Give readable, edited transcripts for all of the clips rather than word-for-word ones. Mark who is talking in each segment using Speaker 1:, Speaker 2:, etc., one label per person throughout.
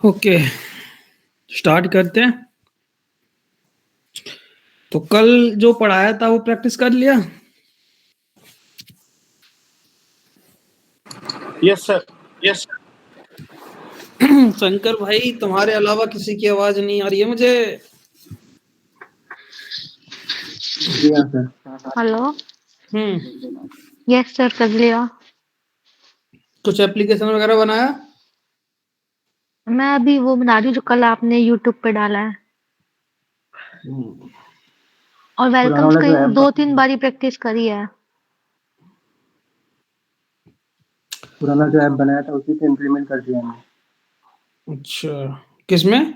Speaker 1: Okay, start करते हैं। तो कल जो पढ़ाया था वो प्रैक्टिस कर लिया?
Speaker 2: Yes sir.
Speaker 1: यस। शंकर भाई, तुम्हारे अलावा किसी की आवाज नहीं आ रही है मुझे।
Speaker 2: जी हाँ सर।
Speaker 3: हेलो।
Speaker 1: हम्म।
Speaker 3: यस सर, कर लिया।
Speaker 1: कुछ एप्लीकेशन वगैरह बनाया?
Speaker 3: मैं अभी वो बना रही हूँ जो कल आपने यूट्यूब पे डाला है, और
Speaker 2: पुराना
Speaker 3: वेलकम्स
Speaker 2: वाला
Speaker 3: कई
Speaker 2: जो ऐप
Speaker 3: 2-3 बारी प्रैक्टिस करी है।
Speaker 2: पुराना जो ऐप बनाया था उसी पे इम्प्लीमेंट कर दिया हमने।
Speaker 1: अच्छा, किसमें?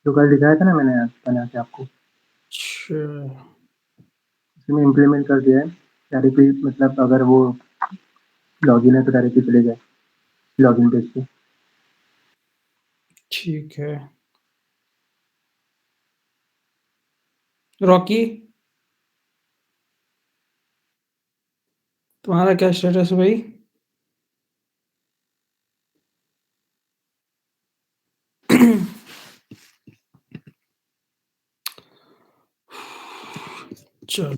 Speaker 2: जो कल दिखाया था ना मैंने ऐप बना के आपको,
Speaker 1: अच्छा,
Speaker 2: उसी में इम्प्लीमेंट कर दिया है। डायरेक्टली मतलब अगर वो लॉगिन है तो डायरेक्टली चले जाए लॉगिन पेज पे।
Speaker 1: ठीक है। रॉकी, तुम्हारा क्या स्टेटस है भाई? चलो,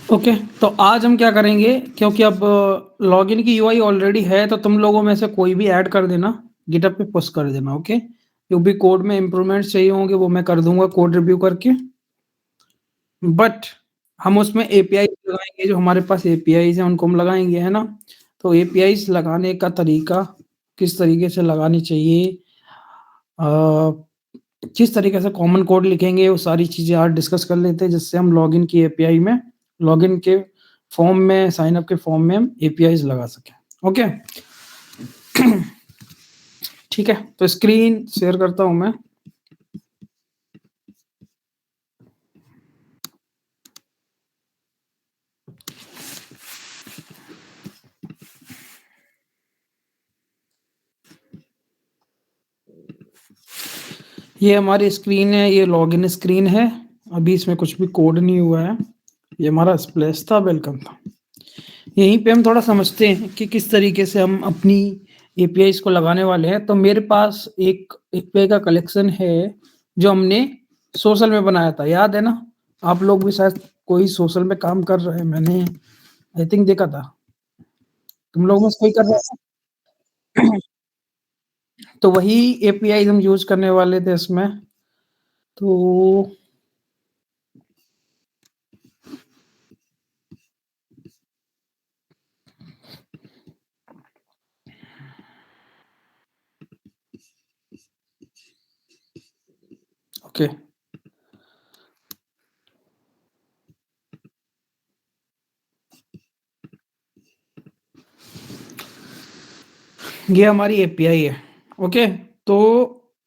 Speaker 1: ओके। तो आज हम क्या करेंगे, क्योंकि अब लॉगिन की यूआई ऑलरेडी है, तो तुम लोगों में से कोई भी ऐड कर देना, गिटहब पे पुश कर देना। ओके, जो भी कोड में इम्प्रूवमेंट्स चाहिए होंगे वो मैं कर दूंगा कोड रिव्यू करके। बट हम उसमें एपीआई लगाएंगे, जो हमारे पास एपीआई हैं उनको हम लगाएंगे, है ना। तो एपीआई लगाने का तरीका, किस तरीके से लगानी चाहिए, किस तरीके से कॉमन कोड लिखेंगे, वो सारी चीज़ें आज डिस्कस कर लेते हैं, जिससे हम लॉगिन की एपीआई में, लॉगिन के फॉर्म में, साइन अप के फॉर्म में हम एपीआईज लगा सकें। ओके, ठीक है। तो स्क्रीन शेयर करता हूं मैं। ये हमारी स्क्रीन है, ये लॉगिन स्क्रीन है। अभी इसमें कुछ भी कोड नहीं हुआ है। ये हमारा स्प्लैश था, वेलकम था। यहीं पे हम थोड़ा समझते हैं कि किस तरीके से हम अपनी एपीआईज को लगाने वाले हैं। तो मेरे पास एक एपीआई का कलेक्शन है जो हमने सोशल में बनाया था, याद है ना। आप लोग भी शायद कोई सोशल में काम कर रहे हैं, मैंने आई थिंक देखा था। तुम लोगों में से कोई कर रहा है? तो वही एपीआई हम यूज करने वाले थे इसमें। तो ओके, ये हमारी एपीआई है। ओके, तो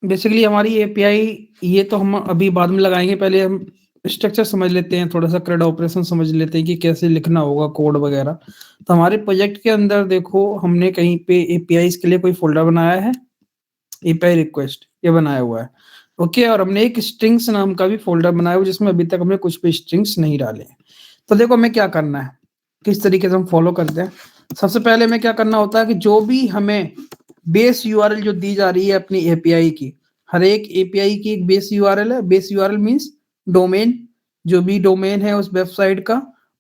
Speaker 1: बेसिकली हमारी एपीआई, ये तो हम अभी बाद में लगाएंगे, पहले हम स्ट्रक्चर समझ लेते हैं, थोड़ा सा क्रेड ऑपरेशन समझ लेते हैं कि कैसे लिखना होगा कोड वगैरह। तो हमारे प्रोजेक्ट के अंदर देखो, हमने कहीं पे एपीआईज के लिए कोई फोल्डर बनाया है, एपीआई रिक्वेस्ट ये बनाया हुआ है। ओके, और हमने एक स्ट्रिंग्स नाम का भी फोल्डर बनाया हुआ, जिसमें अभी तक हमने कुछ भी स्ट्रिंग्स नहीं डाले हैं। तो देखो हमें क्या करना है, किस तरीके से हम फॉलो करते हैं। सबसे पहले हमें क्या करना होता है कि जो भी हमें बेस यूआरएल जो दी जा रही है अपनी एपीआई की, हर एक एपीआई की एक बेस यूआरएल है। बेस यूआरएल मींस डोमेन, जो भी डोमेन है उस वेबसाइट का,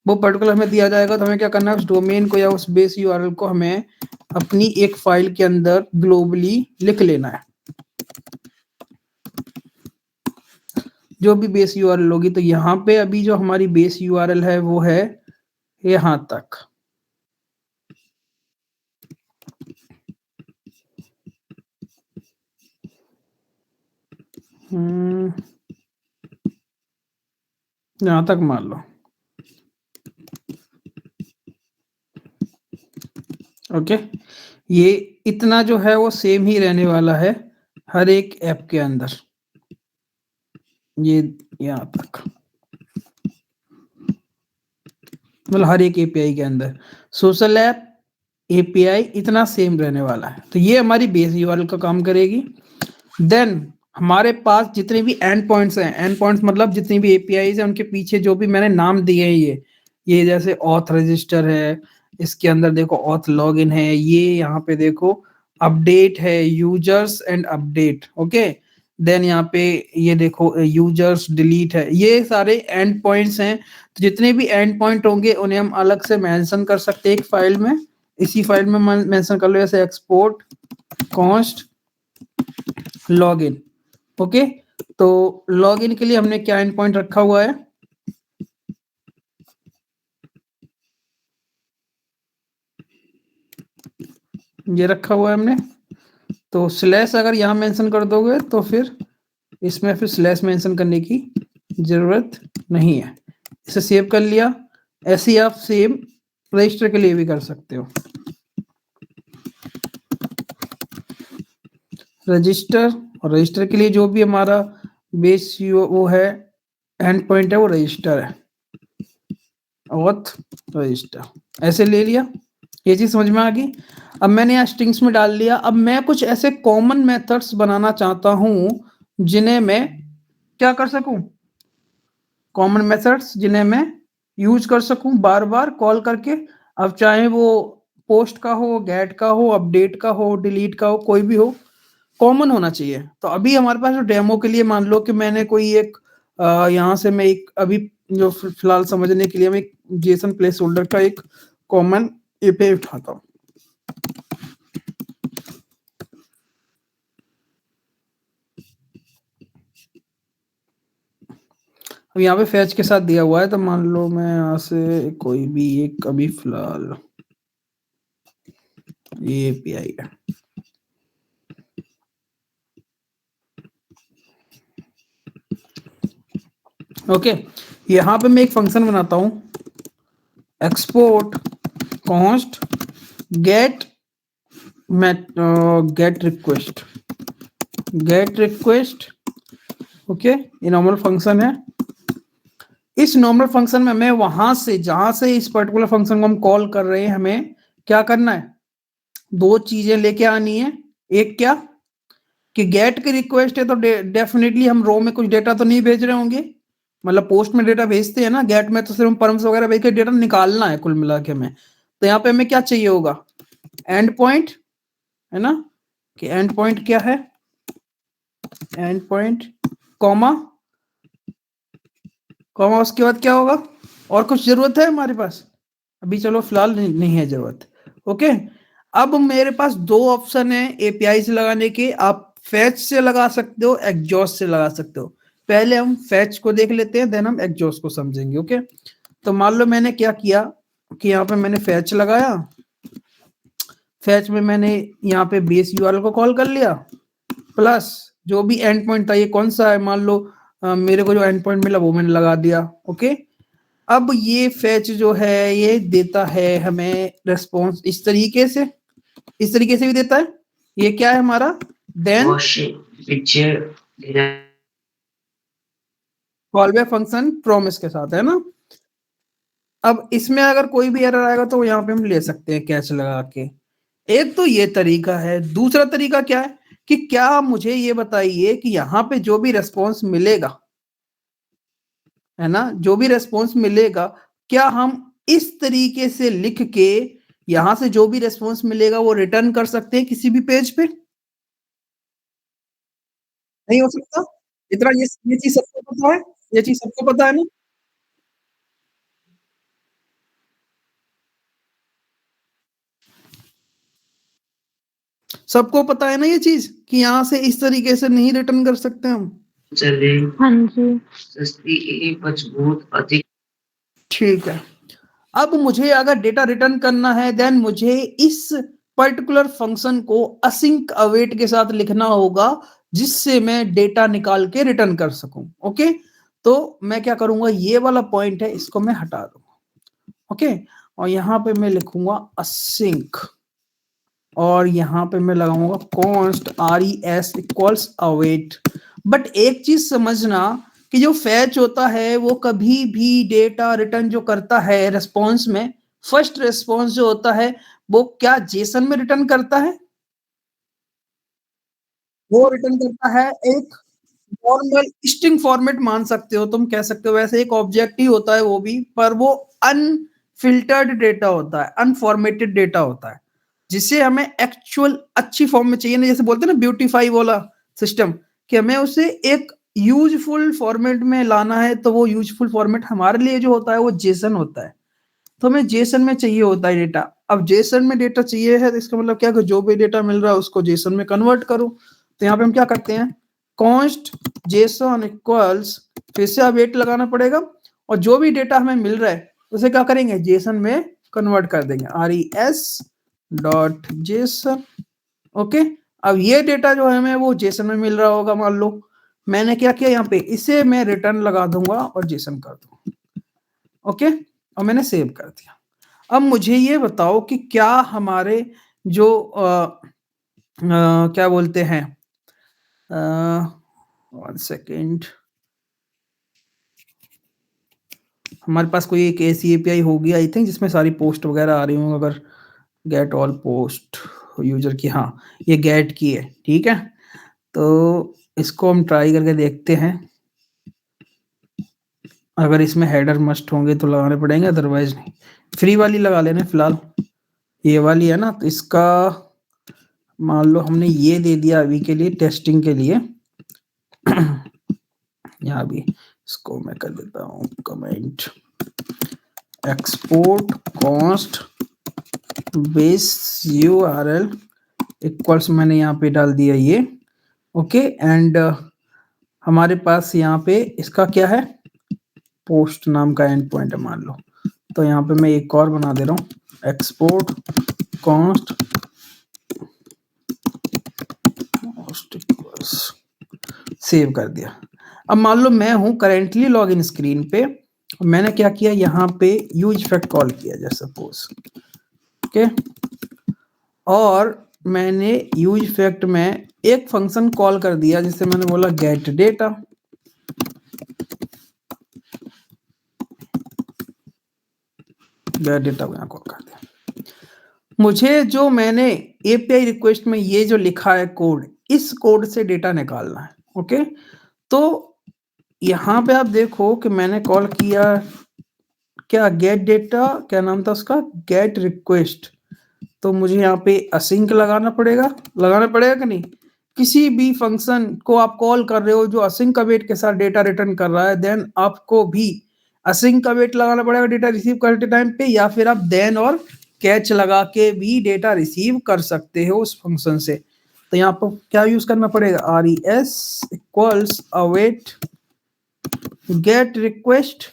Speaker 1: वो पर्टिकुलर हमें दिया जाएगा। तो हमें क्या करना है, उस डोमेन को या उस बेस यूआरएल को हमें अपनी एक फाइल के अंदर ग्लोबली लिख लेना है, जो भी बेस यूआरएल होगी। तो यहाँ पे अभी जो हमारी बेस यूआरएल है वो है यहाँ तक। यहाँ तक मान लो। ओके, ये इतना जो है वो सेम ही रहने वाला है हर एक ऐप के अंदर, ये यहाँ तक, मतलब हर एक एपीआई के अंदर सोशल ऐप एपीआई इतना सेम रहने वाला है। तो ये हमारी बेस यूआरएल का काम करेगी। देन हमारे पास जितने भी एंड पॉइंट्स हैं, एंड पॉइंट्स मतलब जितनी भी एपीआईज हैं उनके पीछे जो भी मैंने नाम दिए हैं, ये जैसे ऑथ रजिस्टर है, इसके अंदर देखो ऑथ लॉगिन है, ये यहाँ पे देखो अपडेट है, users and update, okay. Then यहाँ पे ये देखो यूजर्स डिलीट है, ये सारे एंड पॉइंट्स हैं। तो जितने भी एंड पॉइंट होंगे उन्हें हम अलग से मेंशन कर सकते हैं एक फाइल में, इसी फाइल में मेंशन कर लो, जैसे एक्सपोर्ट कॉन्स्ट लॉगिन, ओके। तो लॉगिन के लिए हमने क्या एंड पॉइंट रखा हुआ है, ये रखा हुआ है हमने। तो स्लैश अगर यहाँ मेंशन कर दोगे तो फिर इसमें फिर स्लैश मेंशन करने की जरूरत नहीं है। इसे सेव कर लिया। ऐसे ही आप सेम रजिस्टर के लिए भी कर सकते हो। रजिस्टर, और रजिस्टर के लिए जो भी हमारा बेस वो है एंड पॉइंट है वो रजिस्टर है, ऑथ रजिस्टर। ऐसे ले लिया, ये चीज समझ में आ गई। अब मैंने यहाँ स्ट्रिंग्स में डाल लिया। अब मैं कुछ ऐसे कॉमन मेथड्स बनाना चाहता हूं जिन्हें मैं क्या कर सकूं, कॉमन मेथड्स जिन्हें मैं यूज कर सकूं बार बार कॉल करके। अब चाहे वो पोस्ट का हो, गेट का हो, अपडेट का हो, डिलीट का हो, कोई भी हो, कॉमन होना चाहिए। तो अभी हमारे पास जो डेमो के लिए मान लो कि मैंने कोई एक यहाँ से मैं एक अभी जो फिलहाल समझने के लिए मैं एक जेसन प्लेस होल्डर का एक कॉमन एपीआई उठाता हूँ। अब यहाँ पे फैच के साथ दिया हुआ है, तो मान लो मैं यहाँ से कोई भी एक अभी फिलहाल ये एपीआई है, ओके। यहाँ पे मैं एक फंक्शन बनाता हूँ, export const get get request, okay. ये नॉर्मल फंक्शन है। इस नॉर्मल फंक्शन में मैं वहां से जहां से इस पर्टिकुलर फंक्शन को हम कॉल कर रहे हैं, हमें क्या करना है, दो चीजें लेके आनी है। एक क्या कि गेट की रिक्वेस्ट है तो डेफिनेटली हम रो में कुछ डेटा तो नहीं भेज रहे होंगे, मतलब पोस्ट में डेटा भेजते हैं ना, गेट में तो सिर्फ हम परम्स वगैरह भेज के डेटा निकालना है कुल मिला के हमें। तो यहाँ पे हमें क्या चाहिए होगा, एंड पॉइंट, है ना, कि एंड पॉइंट क्या है, एंड पॉइंट कॉमा कॉमा, उसके बाद क्या होगा, और कुछ जरूरत है हमारे पास अभी, चलो फिलहाल नहीं है जरूरत, ओके। अब मेरे पास दो ऑप्शन है एपीआई से लगाने के, आप फैच से लगा सकते हो, एग्जॉस्ट से लगा सकते हो। पहले हम फैच को देख लेते हैं, देन हम एग्जॉस्ट को समझेंगे, ओके। तो मान लो मैंने क्या किया कि यहाँ पे मैंने फैच लगाया, फैच में मैंने यहाँ पे बेस यूआरएल को कॉल कर लिया, प्लस जो भी एंड पॉइंट था, ये कौन सा है, मान लो मेरे को जो एंड पॉइंट मिला वो मैंने लगा दिया, ओके। अब ये फैच जो है ये देता है हमें रिस्पॉन्स इस तरीके से भी देता है। ये क्या है हमारा, then call back function promise के साथ, है ना। अब इसमें अगर कोई भी एरर आएगा तो यहाँ पे हम ले सकते हैं कैच लगा के। एक तो ये तरीका है। दूसरा तरीका क्या है कि क्या मुझे ये बताइए कि यहाँ पे जो भी रेस्पॉन्स मिलेगा, है ना, जो भी रेस्पॉन्स मिलेगा, क्या हम इस तरीके से लिख के यहां से जो भी रेस्पॉन्स मिलेगा वो रिटर्न कर सकते हैं किसी भी पेज पे? नहीं हो सकता। इतना ये चीज सबको पता है, ये चीज सबको पता है ना। सबको पता है ना ये चीज कि यहाँ से इस तरीके से नहीं रिटर्न कर सकते हम।
Speaker 3: चलिए हाँ जी,
Speaker 1: सस्ती मजबूत अधिक, ठीक है। अब मुझे अगर डेटा रिटर्न करना है, देन मुझे इस पर्टिकुलर फंक्शन को असिंक अवेट के साथ लिखना होगा, जिससे मैं डेटा निकाल के रिटर्न कर सकूं, ओके। तो मैं क्या करूंगा, ये वाला पॉइंट है इसको मैं हटा दूंगा, ओके। और यहाँ पे मैं लिखूंगा असिंक, और यहाँ पे मैं लगाऊंगा const res equals await. But एक चीज समझना कि जो फैच होता है वो कभी भी डेटा रिटर्न जो करता है रेस्पॉन्स में, फर्स्ट रेस्पॉन्स जो होता है वो क्या जेसन में रिटर्न करता है, वो रिटर्न करता है एक नॉर्मल स्ट्रिंग फॉर्मेट मान सकते हो, तुम कह सकते हो, वैसे एक ऑब्जेक्ट ही होता है वो भी, पर वो अनफिल्टर्ड डेटा होता है, अनफॉर्मेटेड डेटा होता है, जिसे हमें एक्चुअल अच्छी फॉर्म में चाहिए ना, जैसे बोलते हैं ना ब्यूटीफाई वाला सिस्टम, कि हमें उसे एक यूजफुल फॉर्मेट में लाना है, तो वो यूजफुल फॉर्मेट हमारे लिए जो होता है वो जेसन होता है। तो हमें जेसन में चाहिए होता है डेटा। अब जेसन में डेटा चाहिए है तो इसका मतलब क्या, कि जो भी डेटा मिल रहा है उसको जेसन में कन्वर्ट करो। तो यहाँ पे हम क्या करते हैं, कॉन्स्ट जेसन इक्वल्स, फिर से अवेट लगाना पड़ेगा, और जो भी डेटा हमें मिल रहा है उसे क्या करेंगे, जेसन में कन्वर्ट कर देंगे, res.json। ओके, अब ये डेटा जो है हमें वो जेसन में मिल रहा होगा, मान लो मैंने क्या किया यहाँ पे, इसे मैं रिटर्न लगा दूंगा और जेसन कर दूंगा। ओके, और मैंने सेव कर दिया। अब मुझे ये बताओ कि क्या हमारे जो क्या बोलते हैं, 1 सेकेंड, हमारे पास कोई एक ऐसी एपीआई होगी आई थिंक जिसमें सारी पोस्ट वगैरह आ रही हूँ, अगर गेट ऑल पोस्ट यूजर की, हाँ ये गेट की है, ठीक है। तो इसको हम ट्राई करके देखते हैं, अगर इसमें हेडर मस्ट होंगे तो लगाने पड़ेंगे, अदरवाइज नहीं। फ्री वाली लगा लेने फिलहाल, ये वाली है ना, तो इसका मान लो हमने ये दे दिया अभी के लिए टेस्टिंग के लिए। यहाँ भी इसको मैं कर देता हूँ comment, export const base URL equals, मैंने यहाँ पे डाल दिया ये। ओके, एंड हमारे पास यहाँ पे इसका क्या है, पोस्ट नाम का एंड पॉइंट है मान लो। तो यहाँ पे मैं एक और बना दे रहा हूँ, एक्सपोर्ट कॉन्स्ट सेव कर दिया। अब मान लो मैं हूं करेंटली लॉगिन स्क्रीन पे, मैंने क्या किया, यहाँ पे यूज फैक्ट कॉल किया जैसे सपोज, ओके, और मैंने यूज फैक्ट में एक फंक्शन कॉल कर दिया जिससे मैंने बोला गेट डेटा। गेट डेटा को यहाँ कॉल कर दिया। मुझे जो मैंने एपीआई रिक्वेस्ट में ये जो लिखा है कोड, इस कोड से डेटा निकालना है। ओके, तो यहाँ पे आप देखो कि मैंने कॉल किया क्या, गेट डेटा, क्या नाम था उसका, गेट रिक्वेस्ट। तो मुझे यहाँ पे असिंक लगाना पड़ेगा कि नहीं, किसी भी फंक्शन को आप कॉल कर रहे हो जो असिंक अवेट के साथ डेटा रिटर्न कर रहा है, देन आपको भी असिंक अवेट लगाना पड़ेगा डेटा रिसीव करते टाइम पे, या फिर आप देन और कैच लगा के भी डेटा रिसीव कर सकते हो उस फंक्शन से। तो यहाँ पर क्या यूज करना पड़ेगा, res equals await gate request,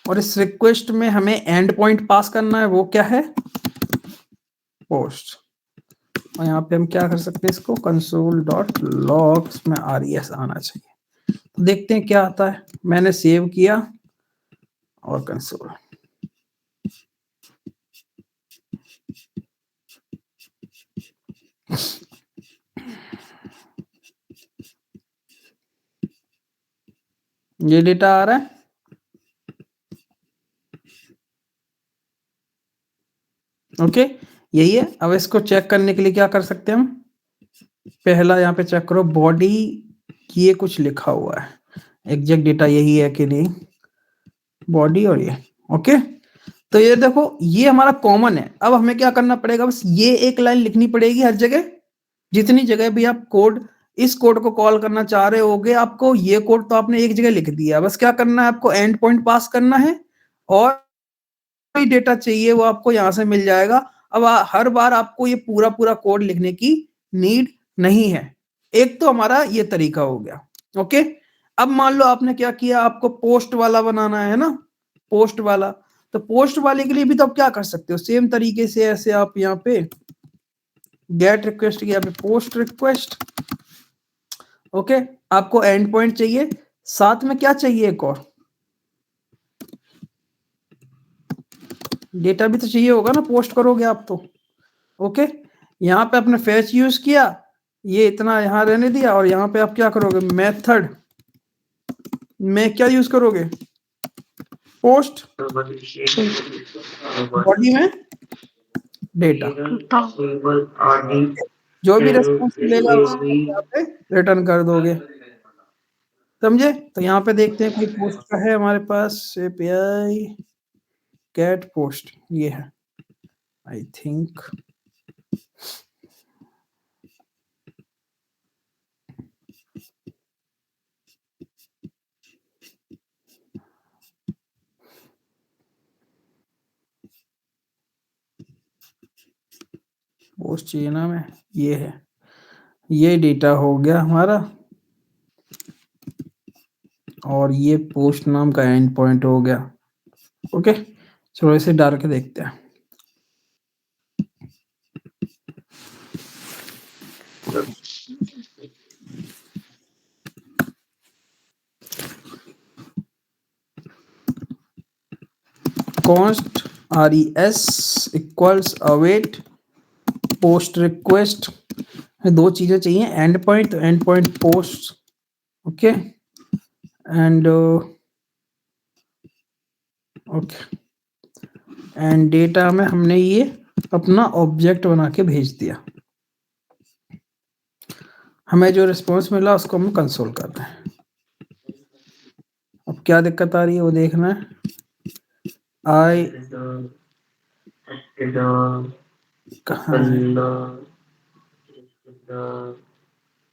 Speaker 1: और इस रिक्वेस्ट में हमें एंड पॉइंट पास करना है, वो क्या है, पोस्ट। और यहाँ पे हम क्या कर सकते हैं, इसको console.logs में res आना चाहिए। तो देखते हैं क्या आता है। मैंने सेव किया और कंसोल, ये डेटा आ रहा है। ओके, यही है। अब इसको चेक करने के लिए क्या कर सकते हैं हम, पहला यहाँ पे चेक करो बॉडी, ये कुछ लिखा हुआ है, एग्जैक्ट डेटा यही है कि नहीं, बॉडी और ये। ओके, तो ये देखो ये हमारा कॉमन है। अब हमें क्या करना पड़ेगा, बस ये एक लाइन लिखनी पड़ेगी हर जगह, जितनी जगह भी आप कोड, इस कोड को कॉल करना चाह रहे होगे, आपको ये कोड तो आपने एक जगह लिख दिया, बस क्या करना है, आपको एंड पॉइंट पास करना है, और कोई डेटा चाहिए वो आपको यहाँ से मिल जाएगा। अब हर बार आपको ये पूरा पूरा कोड लिखने की नीड नहीं है। एक तो हमारा ये तरीका हो गया। ओके, अब मान लो आपने क्या किया, आपको पोस्ट वाला बनाना है ना, पोस्ट वाला, तो पोस्ट वाले के लिए भी तो आप क्या कर सकते हो, सेम तरीके से ऐसे आप यहाँ पे गेट रिक्वेस्ट की, यहाँ पे पोस्ट रिक्वेस्ट। ओके, आपको एंड पॉइंट चाहिए, साथ में क्या चाहिए, एक और डेटा भी तो चाहिए होगा ना, पोस्ट करोगे आप तो। ओके, यहाँ पे आपने फैच यूज किया, ये इतना यहाँ रहने दिया, और यहाँ पे आप क्या करोगे, मेथड में क्या यूज करोगे, पोस्ट, बॉडी में डेटा, जो भी रेस्पॉन्स मिलेगा उसको यहाँ पे रिटर्न कर दोगे, समझे? तो यहाँ पे देखते हैं कोई पोस्ट का है हमारे पास एपीआई गेट पोस्ट, ये है आई थिंक। पोस्ट चाहिए ना हमें, ये है, ये डेटा हो गया हमारा और ये पोस्ट नाम का एंड पॉइंट हो गया। ओके, चलो इसे डाल के देखते हैं। const res equals await post request, दो चीजें चाहिए, एंड पॉइंट, तो and point post, okay and okay and data में हमने ये अपना ऑब्जेक्ट बना के भेज दिया। हमें जो रिस्पॉन्स मिला उसको हम कंसोल कर रहे हैं। अब क्या दिक्कत आ रही है वो देखना है। आई कहाँ है?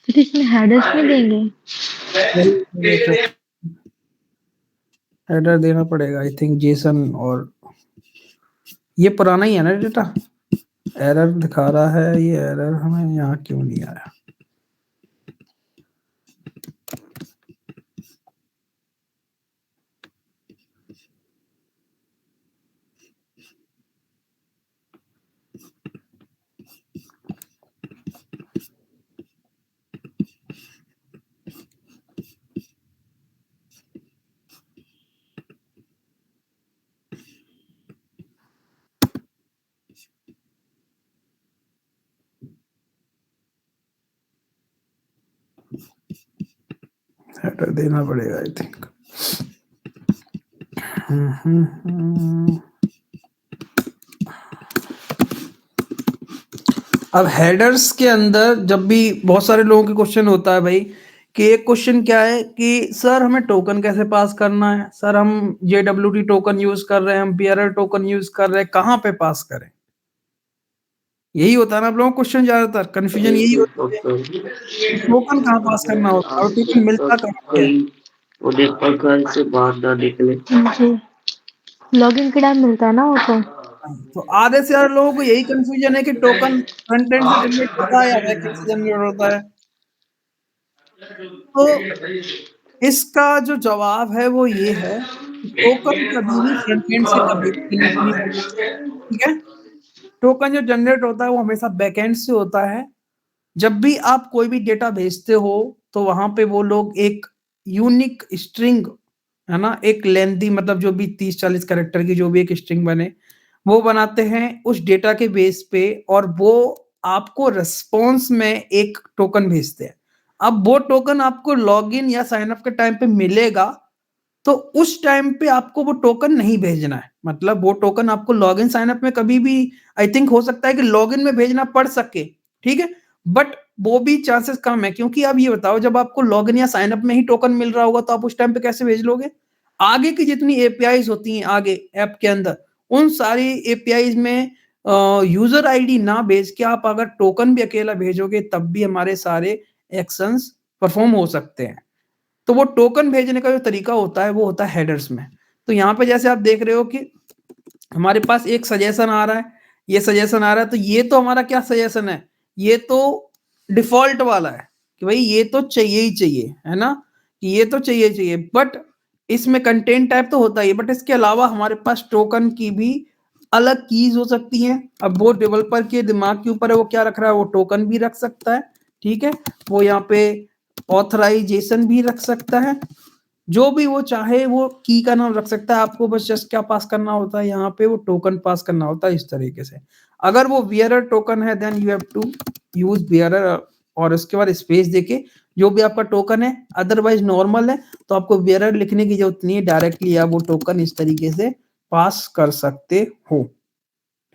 Speaker 3: फिर इसमें हेडर्स में देंगे।
Speaker 1: हेडर देना पड़ेगा आई थिंक जेसन, और ये पुराना ही है ना डेटा, एरर दिखा रहा है, ये एरर हमें यहाँ क्यों नहीं आया? हेडर देना पड़ेगा आई थिंक। अब हेडर्स के अंदर जब भी बहुत सारे लोगों के क्वेश्चन होता है भाई कि एक क्वेश्चन क्या है कि सर हमें टोकन कैसे पास करना है, सर हम JWT टोकन यूज कर रहे हैं, हम bearer टोकन यूज कर रहे हैं, कहाँ पे पास करें? यही होता है ना आप लोगों को क्वेश्चन, ज्यादातर कंफ्यूजन यही होती है टोकन कहाँ पास करना होता है और टोकन मिलता कहाँ पे है।
Speaker 3: जी, लॉगिन के टाइम मिलता है ना वो
Speaker 1: तो आधे से ज्यादा लोगों को यही कंफ्यूजन है कि टोकन फ्रंट एंड से जनरेट होता है या बैक एंड से जनरेट होता है। तो इसका जो जवाब है वो ये है कि टोकन कभी भी फ्रंट एंड से कभी भी जनरेट नहीं होता, ठीक है? टोकन जो जनरेट होता है वो हमेशा बैक एंड से होता है। जब भी आप कोई भी डेटा भेजते हो तो वहां पे वो लोग एक यूनिक स्ट्रिंग, है ना, एक लेंथी मतलब जो भी 30-40 कैरेक्टर की जो भी एक स्ट्रिंग बने वो बनाते हैं उस डेटा के बेस पे, और वो आपको रिस्पॉन्स में एक टोकन भेजते हैं। अब वो टोकन आपको लॉगिन या साइन अप के टाइम पे मिलेगा, तो उस टाइम पे आपको वो टोकन नहीं भेजना है। मतलब वो टोकन आपको लॉगिन साइन अप में कभी भी आई थिंक हो सकता है कि लॉगिन में भेजना पड़ सके, ठीक है? बट वो भी चांसेस कम है, क्योंकि आप ये बताओ जब आपको लॉगिन या साइन अप में ही टोकन मिल रहा होगा तो आप उस टाइम पे कैसे भेज लोगे? आगे की जितनी एपीआईज होती हैं आगे ऐप के अंदर, उन सारी एपीआईज में यूजर आईडी ना भेज के आप अगर टोकन भी अकेला भेजोगे तब भी हमारे सारे एक्शंस परफॉर्म हो सकते हैं। तो वो टोकन भेजने का जो तरीका होता है वो होता है हेडर्स में। तो यहाँ पे जैसे आप देख रहे हो कि हमारे पास एक सजेशन आ रहा है, ये सजेशन आ रहा है, तो ये तो हमारा क्या सजेशन है, ये तो डिफॉल्ट वाला है कि भाई ये तो चाहिए ही चाहिए, है ना, कि ये तो चाहिए चाहिए। बट इसमें कंटेंट टाइप तो होता ही है, बट इसके अलावा हमारे पास टोकन की भी अलग कीज हो सकती हैं। अब वो डेवलपर के दिमाग के ऊपर है वो क्या रख रहा है, वो टोकन भी रख सकता है, ठीक है, वो यहाँ पे ऑथराइजेशन भी रख सकता है, जो भी वो चाहे वो की का नाम रख सकता है। आपको बस जस्ट क्या पास करना होता है, यहाँ पे वो टोकन पास करना होता है इस तरीके से। अगर वो बियरर टोकन है then you have to use bearer और उसके बाद स्पेस देके जो भी आपका टोकन है। अदरवाइज नॉर्मल है तो आपको बियरर लिखने की जरूरत नहीं है, डायरेक्टली आप वो टोकन इस तरीके से पास कर सकते हो,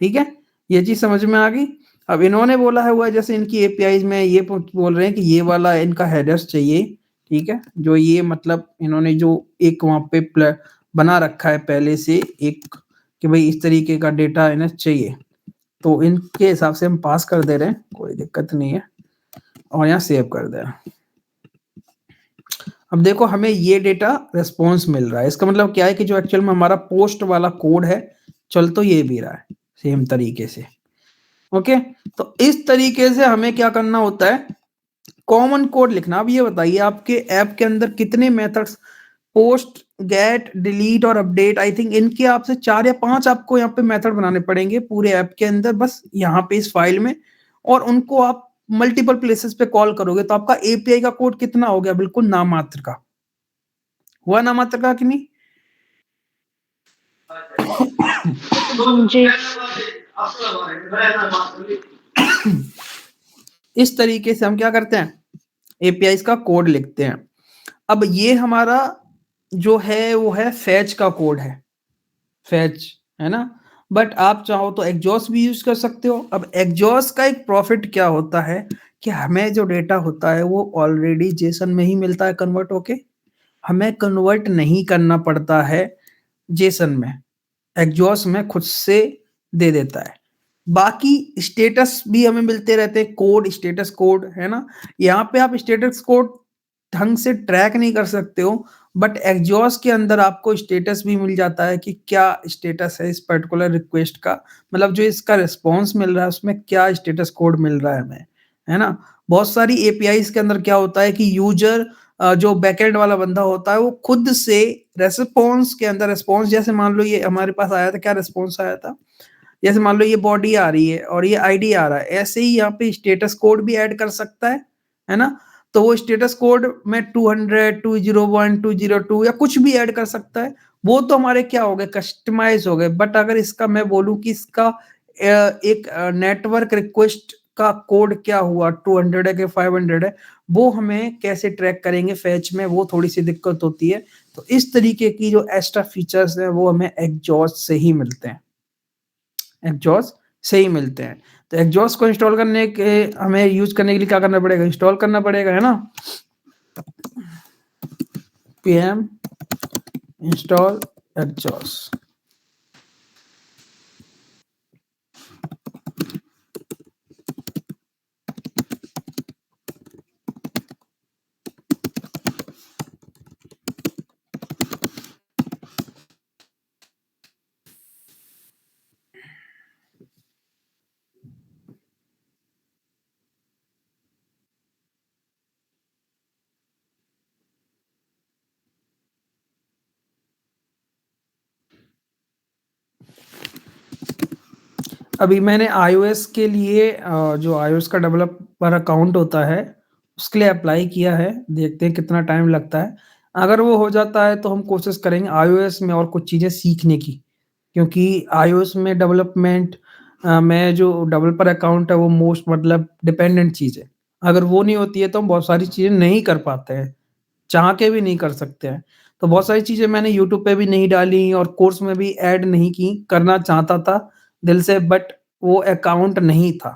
Speaker 1: ठीक है? ये चीज समझ में आ गई। अब इन्होंने बोला है हुआ जैसे इनकी एपीआईज में ये बोल रहे हैं कि ये वाला इनका हेडर्स चाहिए, ठीक है, जो ये मतलब इन्होंने जो एक वहां पे बना रखा है पहले से एक कि भाई इस तरीके का डेटा इन्हें चाहिए, तो इनके हिसाब से हम पास कर दे रहे हैं, कोई दिक्कत नहीं है, और यहाँ सेव कर दे रहे हैं। अब देखो हमें ये डेटा रिस्पॉन्स मिल रहा है, इसका मतलब क्या है कि जो एक्चुअल में हमारा पोस्ट वाला कोड है चल तो ये भी रहा है सेम तरीके से। ओके, तो इस तरीके से हमें क्या करना होता है, कॉमन कोड लिखना। अब ये बताइए आपके ऐप के अंदर कितने मेथड्स, पोस्ट, गेट, डिलीट और अपडेट, आई थिंक इनके आपसे 4 या 5 आपको यहाँ पे मेथड बनाने पड़ेंगे पूरे ऐप के अंदर, बस यहाँ पे इस फाइल में, और उनको आप मल्टीपल प्लेसेस पे कॉल करोगे तो आपका एपीआई का कोड कितना हो गया, बिल्कुल नामात्र का हुआ, नामात्र का कि नहीं?
Speaker 3: जी।
Speaker 1: इस तरीके से हम क्या करते हैं, एपीआई का कोड लिखते हैं। अब ये हमारा जो है वो है फैच का कोड है, फैच है ना, बट आप चाहो तो एग्जॉस्ट भी यूज कर सकते हो। अब एग्जॉस्ट का एक प्रॉफिट क्या होता है कि हमें जो डेटा होता है वो ऑलरेडी जेसन में ही मिलता है कन्वर्ट होके, हमें कन्वर्ट नहीं करना पड़ता है जेसन में, एग्जॉस्ट में खुद से दे देता है। बाकी स्टेटस भी हमें मिलते रहते हैं, कोड, स्टेटस कोड है ना, यहाँ पे आप स्टेटस कोड ढंग से ट्रैक नहीं कर सकते हो, बट एग्जॉस्ट के अंदर आपको स्टेटस भी मिल जाता है कि क्या स्टेटस है इस पर्टिकुलर रिक्वेस्ट का, मतलब जो इसका रिस्पॉन्स मिल रहा है उसमें क्या स्टेटस कोड मिल रहा है हमें, है ना। बहुत सारी एपीआईज के अंदर क्या होता है कि यूजर जो बैकएंड वाला बंदा होता है वो खुद से रेस्पॉन्स के अंदर, रेस्पॉन्स जैसे मान लो ये हमारे पास आया था, क्या रेस्पॉन्स आया था, जैसे मान लो ये बॉडी आ रही है और ये आईडी आ रहा है, ऐसे ही यहाँ पे स्टेटस कोड भी ऐड कर सकता है ना। तो वो स्टेटस कोड में 200, 201, 202 या कुछ भी ऐड कर सकता है, वो तो हमारे क्या हो गए, कस्टमाइज हो गए। बट अगर इसका मैं बोलूं कि इसका एक नेटवर्क रिक्वेस्ट का कोड क्या हुआ, 200 है कि 500 है, वो हमें कैसे ट्रैक करेंगे फैच में, वो थोड़ी सी दिक्कत होती है। तो इस तरीके की जो एक्स्ट्रा फीचर्स हैं वो हमें एग्जॉस्ट से ही मिलते हैं, एग्जॉस्ट से ही मिलते हैं। तो एग्जॉस्ट को इंस्टॉल करने के, हमें यूज करने के लिए क्या करना पड़ेगा, इंस्टॉल करना पड़ेगा, है ना, pm इंस्टॉल एग्जॉस्ट। अभी मैंने iOS के लिए जो iOS का डेवलपर अकाउंट होता है उसके लिए अप्लाई किया है, देखते हैं कितना टाइम लगता है। अगर वो हो जाता है तो हम कोशिश करेंगे iOS में और कुछ चीज़ें सीखने की, क्योंकि iOS में डेवलपमेंट में जो डेवलपर अकाउंट है वो मोस्ट मतलब डिपेंडेंट चीज़ है। अगर वो नहीं होती है तो हम बहुत सारी चीज़ें नहीं कर पाते हैं, चाह के भी नहीं कर सकते हैं। तो बहुत सारी चीज़ें मैंने यूट्यूब पे भी नहीं डाली और कोर्स में भी ऐड नहीं की, करना चाहता था दिल से, बट वो अकाउंट नहीं था।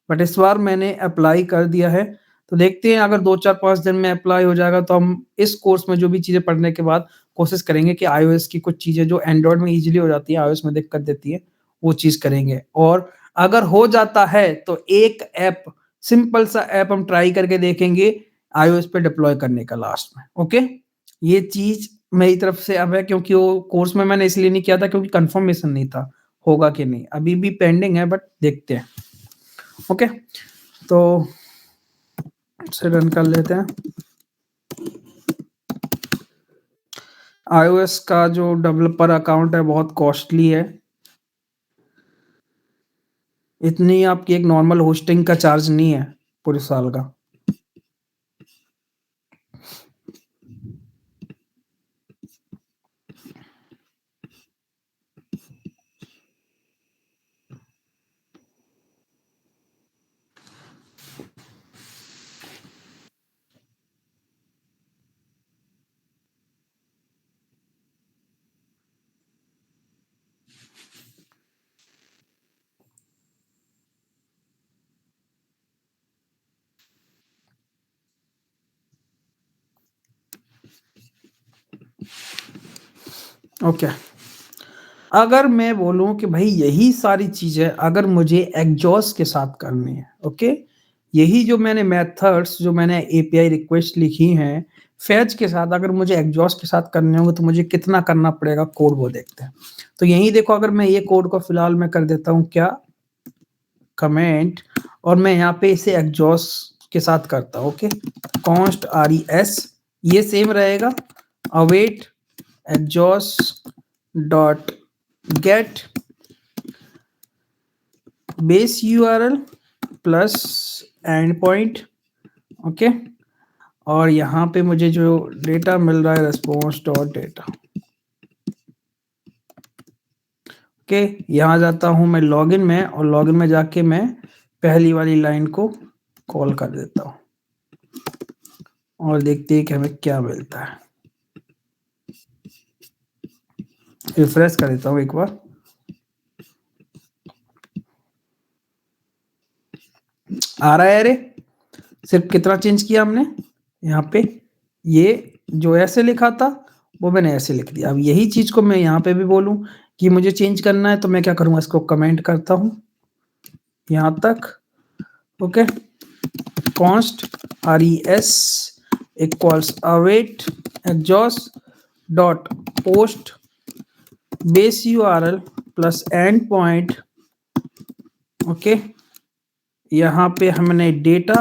Speaker 1: बट इस बार मैंने अप्लाई कर दिया है, तो देखते हैं अगर 2, 4, 5 दिन में अप्लाई हो जाएगा तो हम इस कोर्स में जो भी चीज़ें पढ़ने के बाद कोशिश करेंगे कि iOS की कुछ चीज़ें जो एंड्रॉयड में ईज़िली हो जाती है, iOS में दिक्कत देती है, वो चीज़ करेंगे। और अगर हो जाता है तो एक ऐप, सिंपल सा ऐप हम ट्राई करके देखेंगे iOS पे डिप्लॉय करने का लास्ट में। ओके, ये चीज़ मेरी तरफ से अब है, क्योंकि वो कोर्स में मैंने इसलिए नहीं किया था क्योंकि कंफर्मेशन नहीं था होगा कि नहीं, अभी भी पेंडिंग है बट देखते हैं। ओके, तो इसे रन कर लेते हैं। iOS का जो डेवलपर अकाउंट है बहुत कॉस्टली है, इतनी आपकी एक नॉर्मल होस्टिंग का चार्ज नहीं है पूरे साल का। ओके। अगर मैं बोलूँ कि भाई यही सारी चीज़ें अगर मुझे एग्जॉस्ट के साथ करनी है, ओके? यही जो मैंने मेथड्स जो मैंने एपीआई रिक्वेस्ट लिखी हैं, फेच के साथ अगर मुझे एग्जॉस्ट के साथ करने होंगे तो मुझे कितना करना पड़ेगा कोड वो देखते हैं। तो यहीं देखो अगर मैं ये कोड को फिलहाल मैं कर देता हूँ क्या? कमेंट और मैं यहाँ पे इसे एग्जॉस्ट के साथ करता हूँ, ओके? कॉन्स्ट res ये सेम रहेगा await exhaust dot gate base URL plus and point, okay? और यहाँ पे मुझे जो डेटा मिल रहा है रेस्पॉन्स डॉट डेटा, ओके? यहाँ जाता हूँ मैं लॉगिन में और लॉगिन में जाके मैं पहली वाली लाइन को कॉल कर देता हूँ और देखते हैं कि हमें क्या मिलता है। रिफ्रेश कर देता हूँ एक बार। आ रहा है? अरे सिर्फ कितना चेंज किया हमने यहाँ पे, ये जो ऐसे लिखा था वो मैंने ऐसे लिख दिया। अब यही चीज को मैं यहाँ पे भी बोलूं कि मुझे चेंज करना है तो मैं क्या करूंगा, इसको कमेंट करता हूं यहाँ तक, okay? Const res equals await exhaust dot post base URL plus and point, okay? यहाँ पे हमने डेटा,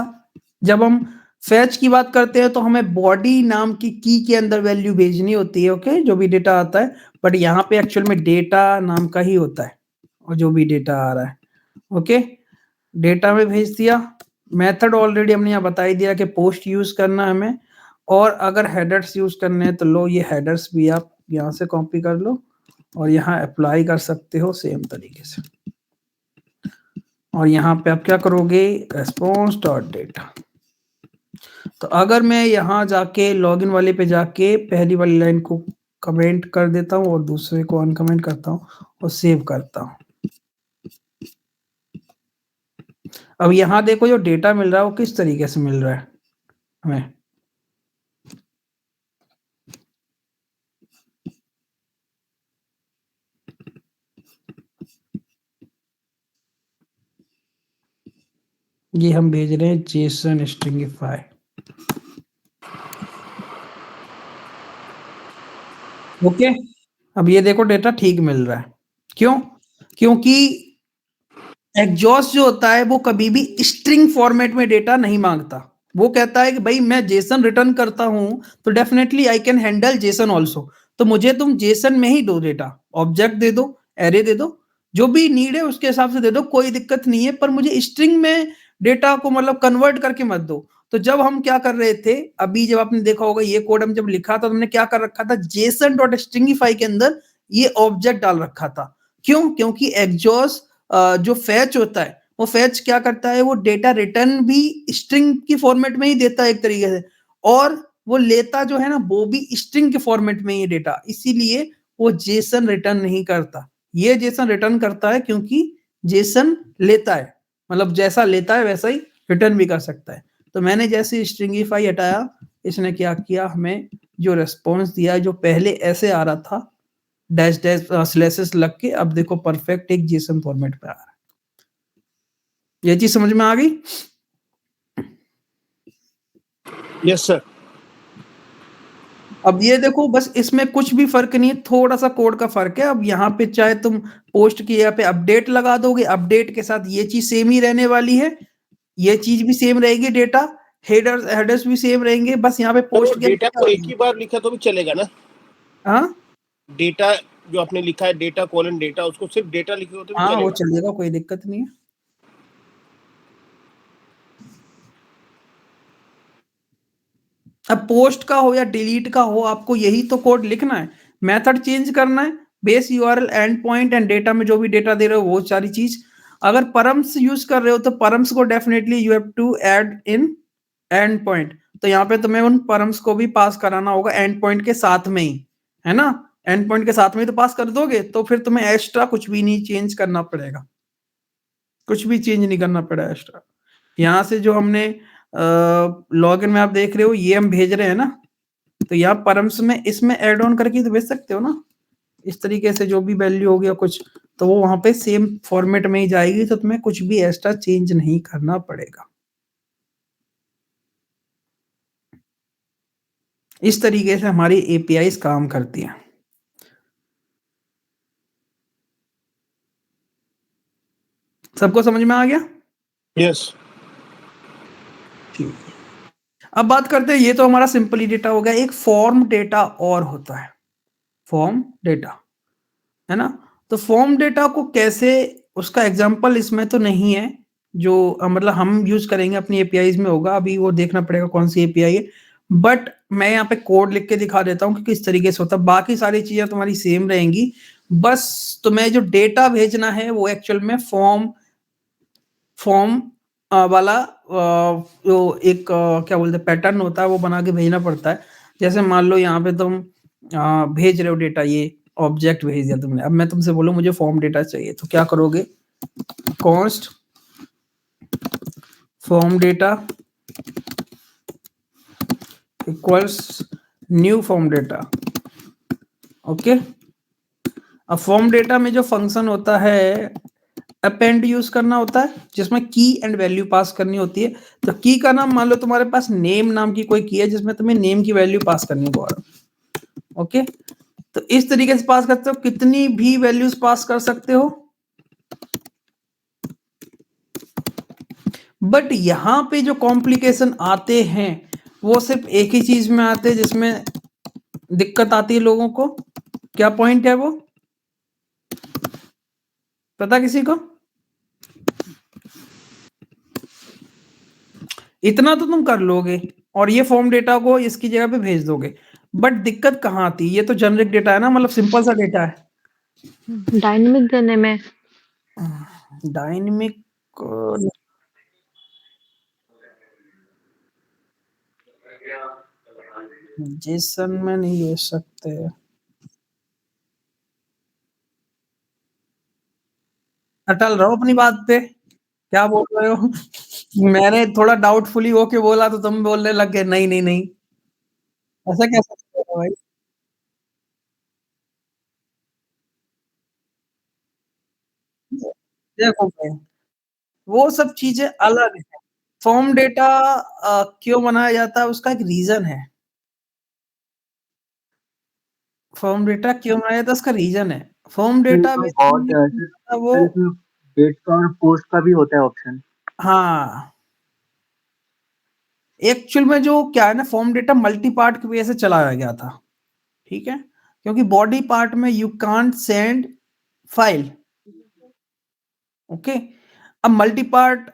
Speaker 1: जब हम फैच की बात करते हैं तो हमें बॉडी नाम की की के अंदर वैल्यू भेजनी होती है, ओके? जो भी डेटा आता है, बट यहाँ पे एक्चुअल में डेटा नाम का ही होता है और जो भी डेटा आ रहा है, ओके? डेटा में भेज दिया। मेथड ऑलरेडी हमने यहाँ बता ही दिया कि पोस्ट यूज करना है हमें, और अगर हेडर्स यूज करने हैं तो लो ये हेडर्स भी आप यहाँ से कॉपी कर लो और यहाँ अप्लाई कर सकते हो सेम तरीके से। और यहाँ पे आप क्या करोगे, रेस्पॉन्स डॉट डेटा। तो अगर मैं यहाँ जाके लॉगिन वाले पे जाके पहली वाली लाइन को कमेंट कर देता हूँ और दूसरे को अनकमेंट करता हूँ और सेव करता हूँ। अब यहाँ देखो जो डेटा मिल रहा है वो किस तरीके से मिल रहा है हमें। ये हम भेज रहे हैं जेसन स्ट्रिंगिफाई, ओके? अब ये देखो डेटा ठीक मिल रहा है, क्यों? क्योंकि एग्जॉस्ट जो होता है वो कभी भी स्ट्रिंग फॉर्मेट में डेटा नहीं मांगता। वो कहता है कि भाई मैं जेसन रिटर्न करता हूं तो definitely I can handle Jason also, तो मुझे तुम जेसन में ही दो डेटा, ऑब्जेक्ट दे दो, एरे दे दो, जो भी नीड है उसके हिसाब से दे दो, कोई दिक्कत नहीं है, पर मुझे स्ट्रिंग में डेटा को मतलब कन्वर्ट करके मत दो। तो जब हम क्या कर रहे थे, अभी जब आपने देखा होगा ये कोड हम जब लिखा था तो हमने क्या कर रखा था, जेसन डॉट स्ट्रिंगिफाई के अंदर ये ऑब्जेक्ट डाल रखा था। क्यों? क्योंकि एग्जॉस्ट जो फैच होता है वो फैच क्या करता है, वो डेटा रिटर्न भी स्ट्रिंग की फॉर्मेट में ही देता है एक तरीके से, और वो लेता जो है ना वो भी स्ट्रिंग के फॉर्मेट में ही डेटा, इसीलिए वो जेसन रिटर्न नहीं करता। ये जेसन रिटर्न करता है क्योंकि जेसन लेता है, मतलब जैसा लेता है वैसा ही रिटर्न भी कर सकता है। तो मैंने जैसे स्ट्रिंगिफाई हटाया, इसने क्या किया, हमें जो रेस्पॉन्स दिया जो पहले ऐसे आ रहा था डैश डैश स्लैशेस लग के, अब देखो परफेक्ट एक जेसन फॉर्मेट पे आ रहा है। ये चीज समझ में आ गई?
Speaker 4: Yes sir.
Speaker 1: अब ये देखो बस इसमें कुछ भी फर्क नहीं है, थोड़ा सा कोड का फर्क है। अब यहाँ पे चाहे तुम पोस्ट की यहाँ पे अपडेट लगा दोगे, अपडेट के साथ ये चीज सेम ही रहने वाली है, ये चीज भी सेम रहेगी, डेटा हेडर्स भी सेम रहेंगे, बस यहाँ पे पोस्ट
Speaker 4: डेटा को एक ही बार लिखा तो भी चलेगा ना?
Speaker 1: हाँ,
Speaker 4: डेटा जो आपने लिखा है डेटा कॉलन डेटा, उसको सिर्फ डेटा लिखे हो तो भी
Speaker 1: हाँ वो
Speaker 4: चलेगा?
Speaker 1: चलेगा, कोई दिक्कत नहीं है। अब पोस्ट का हो या डिलीट का हो, आपको यही तो कोड लिखना है, मेथड चेंज करना है, base URL and point and data में जो भी डेटा दे रहे हो वो सारी चीज। अगर परम्स यूज कर रहे हो तो परम्स को definitely you have to add in end point, तो यहाँ पे तुम्हें उन परम्स को भी पास कराना होगा एंड पॉइंट के साथ में ही, है ना? एंड पॉइंट के साथ में ही तो पास कर दोगे, तो फिर तुम्हें एक्स्ट्रा कुछ भी नहीं चेंज करना पड़ेगा, कुछ भी चेंज नहीं करना पड़ा एक्स्ट्रा। यहाँ से जो हमने लॉगिन में आप देख रहे हो ये हम भेज रहे हैं ना, तो यहाँ परम्स में इसमें एड ऑन करके तो भेज सकते हो ना, इस तरीके से जो भी वैल्यू हो गया कुछ, तो वो वहां पे सेम फॉर्मेट में ही जाएगी, तो तुम्हें कुछ भी एक्स्ट्रा चेंज नहीं करना पड़ेगा। इस तरीके से हमारी एपीआईज काम करती हैं। सबको समझ में आ गया?
Speaker 4: यस।
Speaker 1: ठीक है, अब बात करते हैं, ये तो हमारा सिंपली डेटा हो गया। एक फॉर्म डेटा और होता है, फॉर्म डेटा, है ना? तो फॉर्म डेटा को कैसे, उसका एग्जांपल इसमें तो नहीं है जो मतलब हम यूज करेंगे अपनी एपीआईज में होगा, अभी वो देखना पड़ेगा कौन सी एपीआई है, बट मैं यहाँ पे कोड लिख के दिखा देता हूँ कि किस तरीके से होता है। बाकी सारी चीजें तुम्हारी सेम रहेंगी, बस तुम्हें जो डेटा भेजना है वो एक्चुअल में फॉर्म वाला जो एक क्या बोलते हैं पैटर्न होता है वो बना के भेजना पड़ता है। जैसे मान लो यहाँ पे तुम भेज रहे हो डेटा, ये ऑब्जेक्ट भेज दिया तुमने, अब मैं तुमसे बोलूं मुझे फॉर्म डेटा चाहिए, तो क्या करोगे, const form data equals new form data. Okay, अब फॉर्म डेटा में जो फंक्शन होता है अपेंड यूज करना होता है, जिसमें की एंड वैल्यू पास करनी होती है। तो की का नाम, मान लो तुम्हारे पास नेम नाम की कोई की है जिसमें तुम्हें नेम की वैल्यू पास करनी है। ओके, तो इस तरीके से पास करते हो, कितनी भी वैल्यूज पास कर सकते हो, बट यहां पे जो कॉम्प्लिकेशन आते हैं वो सिर्फ एक ही चीज में आते हैं जिसमें दिक्कत आती है लोगों को। क्या पॉइंट है वो, पता किसी को? इतना तो तुम कर लोगे और ये फॉर्म डेटा को इसकी जगह पे भेज दोगे, बट दिक्कत कहाँ आती है, ये तो जेनरिक डेटा है ना, मतलब सिंपल सा डेटा है।
Speaker 3: डायनेमिक देने में
Speaker 1: डायनेमिक जेसन में नहीं भेज सकते। अटल रहो अपनी बात पे, क्या बोल रहे हो? मैंने थोड़ा डाउटफुली होके बोला तो तुम बोलने लग गए नहीं नहीं नहीं, ऐसा कैसे हो भाई? देखो भाई, वो सब चीजें अलग है। फॉर्म डेटा क्यों बनाया जाता है उसका एक रीजन है। फॉर्म डेटा क्यों बनाया जाता है उसका रीजन है। फॉर्म डेटा
Speaker 2: बहुत
Speaker 1: वो
Speaker 2: इसमें डेट का और पोस्ट का भी होता है ऑप्शन।
Speaker 1: हाँ, एक्चुअल में जो क्या है ना, फॉर्म डेटा मल्टी पार्ट की वजह से चलाया गया था, ठीक है, क्योंकि बॉडी पार्ट में you can't send file. Okay, अब मल्टी पार्ट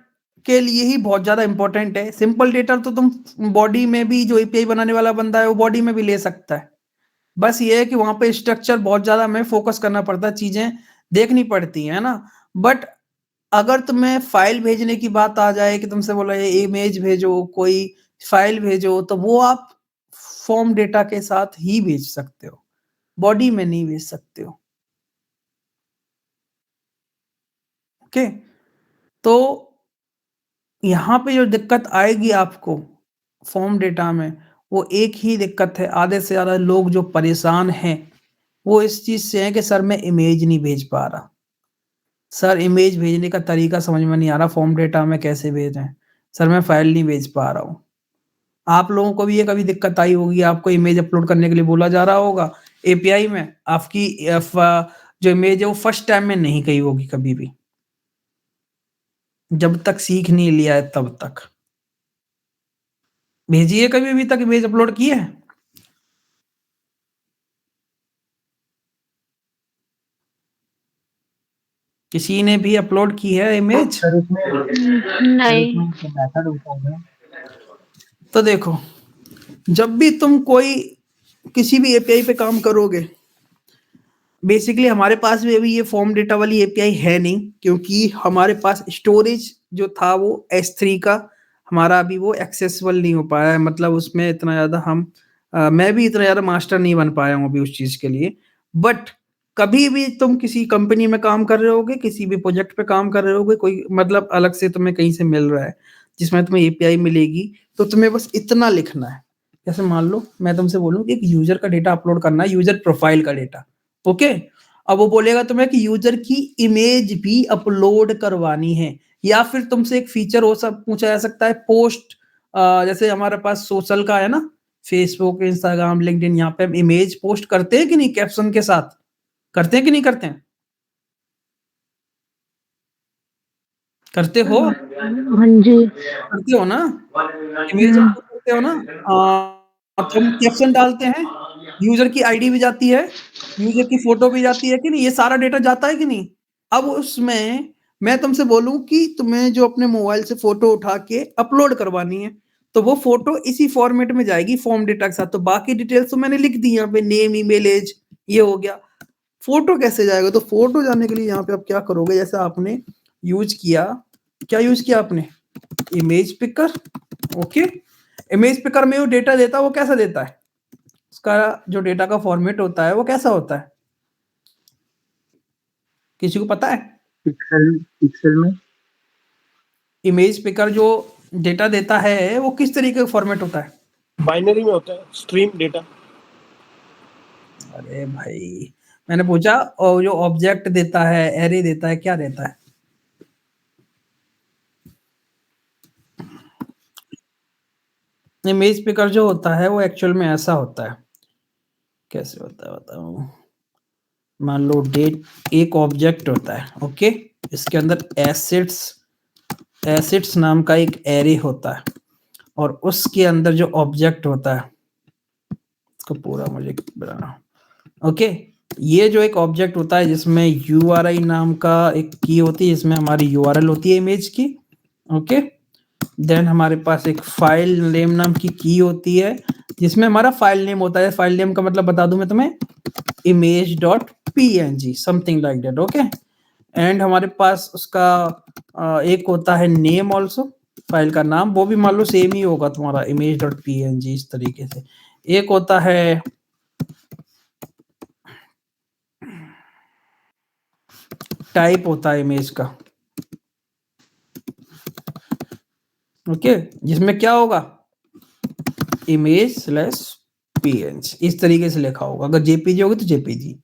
Speaker 1: के लिए ही बहुत ज्यादा इंपॉर्टेंट है। सिंपल डेटा तो तुम बॉडी में भी, जो एपीआई बनाने वाला बंदा है वो बॉडी में भी ले सकता है, बस ये है कि वहां पे स्ट्रक्चर बहुत ज्यादा हमें फोकस करना पड़ता है, चीजें देखनी पड़ती है ना। बट अगर तुम्हें फाइल भेजने की बात आ जाए कि तुमसे बोला ये इमेज भेजो, कोई फाइल भेजो, तो वो आप फॉर्म डेटा के साथ ही भेज सकते हो, बॉडी में नहीं भेज सकते हो। ओके, तो यहाँ पे जो दिक्कत आएगी आपको फॉर्म डेटा में, वो एक ही दिक्कत है। आधे से ज्यादा लोग जो परेशान हैं वो इस चीज से है कि सर मैं इमेज नहीं भेज पा रहा, सर इमेज भेजने का तरीका समझ में नहीं आ रहा, फॉर्म डेटा में कैसे भेजें, सर मैं फाइल नहीं भेज पा रहा हूँ। आप लोगों को भी ये कभी दिक्कत आई होगी, आपको इमेज अपलोड करने के लिए बोला जा रहा होगा एपीआई में, आपकी जो इमेज है वो फर्स्ट टाइम में नहीं गई होगी कभी भी, जब तक सीख नहीं लिया है तब तक। भेजिए, कभी अभी तक इमेज अपलोड की है? किसी ने भी अपलोड की है इमेज?
Speaker 2: सर इसमें
Speaker 3: नहीं।
Speaker 2: मेथड होता है।
Speaker 1: तो देखो, जब भी तुम कोई किसी भी एपीआई पे काम करोगे, बेसिकली हमारे पास भी अभी ये फॉर्म डेटा वाली एपीआई है नहीं, क्योंकि हमारे पास स्टोरेज जो था वो S3 का हमारा अभी वो एक्सेसिबल नहीं हो पाया है, मतलब उसमें इतना ज्यादा मैं भी इतना ज्यादा मास्टर नहीं बन पाया हूँ अभी उस चीज के लिए। बट कभी भी तुम किसी कंपनी में काम कर रहे होगे, किसी भी प्रोजेक्ट पे काम कर रहे होगे, कोई मतलब अलग से तुम्हें कहीं से मिल रहा है जिसमें तुम्हें एपीआई मिलेगी, तो तुम्हें बस इतना लिखना है। जैसे मान लो मैं तुमसे बोलूं कि एक यूजर का डेटा अपलोड करना है, यूजर प्रोफाइल का डेटा, ओके। अब वो बोलेगा तुम्हें कि यूजर की इमेज भी अपलोड करवानी है, या फिर तुमसे एक फीचर हो सब पूछा जा सकता है पोस्ट, जैसे हमारे पास सोशल का है ना, फेसबुक, इंस्टाग्राम, लिंक्डइन, यहाँ पे हम इमेज पोस्ट करते हैं कि नहीं कैप्शन के साथ, करते हैं कि नहीं करते हैं? करते हो?
Speaker 3: हाँ जी।
Speaker 1: करते हो ना? इमेज अपलोड करते हो ना? तो हम कैप्शन डालते हैं, यूजर की आईडी भी जाती है, यूजर की फोटो भी जाती है कि नहीं, ये सारा डेटा जाता है कि नहीं? अब उसमें मैं तुमसे बोलूं कि तुम्हें जो अपने मोबाइल से फोटो उठा के अपलोड करवानी है, तो वो फोटो इसी फॉर्मेट में जाएगी फॉर्म डेटा के साथ। तो बाकी डिटेल्स तो मैंने लिख दी यहाँ पे, नेम, ईमेल, एज, ये हो गया। फोटो कैसे जाएगा? तो फोटो जाने के लिए यहाँ पे आप क्या करोगे, जैसे आपने यूज किया, क्या यूज किया आपने? Image picker. Okay, image picker में वो डेटा देता है, वो कैसा देता है? उसका जो डेटा का फॉर्मेट होता है वो कैसा होता है? किसी को पता है?
Speaker 2: पिक्सल में
Speaker 1: इमेज पिकर जो डेटा देता है वो किस तरीके का फॉर्मेट होता है?
Speaker 4: बाइनरी में होता है, स्ट्रीम डेटा।
Speaker 1: अरे भाई, मैंने पूछा और जो ऑब्जेक्ट देता है, एरे देता है, क्या देता है? इमेज पिकर जो होता है वो एक्चुअल में ऐसा होता है। कैसे होता है बताऊं? मान लो डेट एक ऑब्जेक्ट होता है, ओके, इसके अंदर एसिड्स नाम का एक एरे होता है, और उसके अंदर जो ऑब्जेक्ट होता है, इसको पूरा मुझे बनाना, ओके, ये जो एक ऑब्जेक्ट होता है जिसमें URI नाम का एक की होती है, जिसमें हमारी URL होती है इमेज की, ओके। देन हमारे पास एक फाइल नेम नाम की होती है, जिसमें हमारा फाइल नेम होता है। फाइल नेम का मतलब बता दूं मैं तुम्हें, image.png, something like that, okay. And हमारे पास उसका एक होता है नेम ऑल्सो, फाइल का नाम, वो भी मान लो सेम ही होगा तुम्हारा, image.png, इस तरीके से। एक होता है टाइप, होता है इमेज का, ओके, जिसमें क्या होगा, image/png, इस तरीके से लिखा होगा। अगर जेपीजी होगी तो जेपीजी।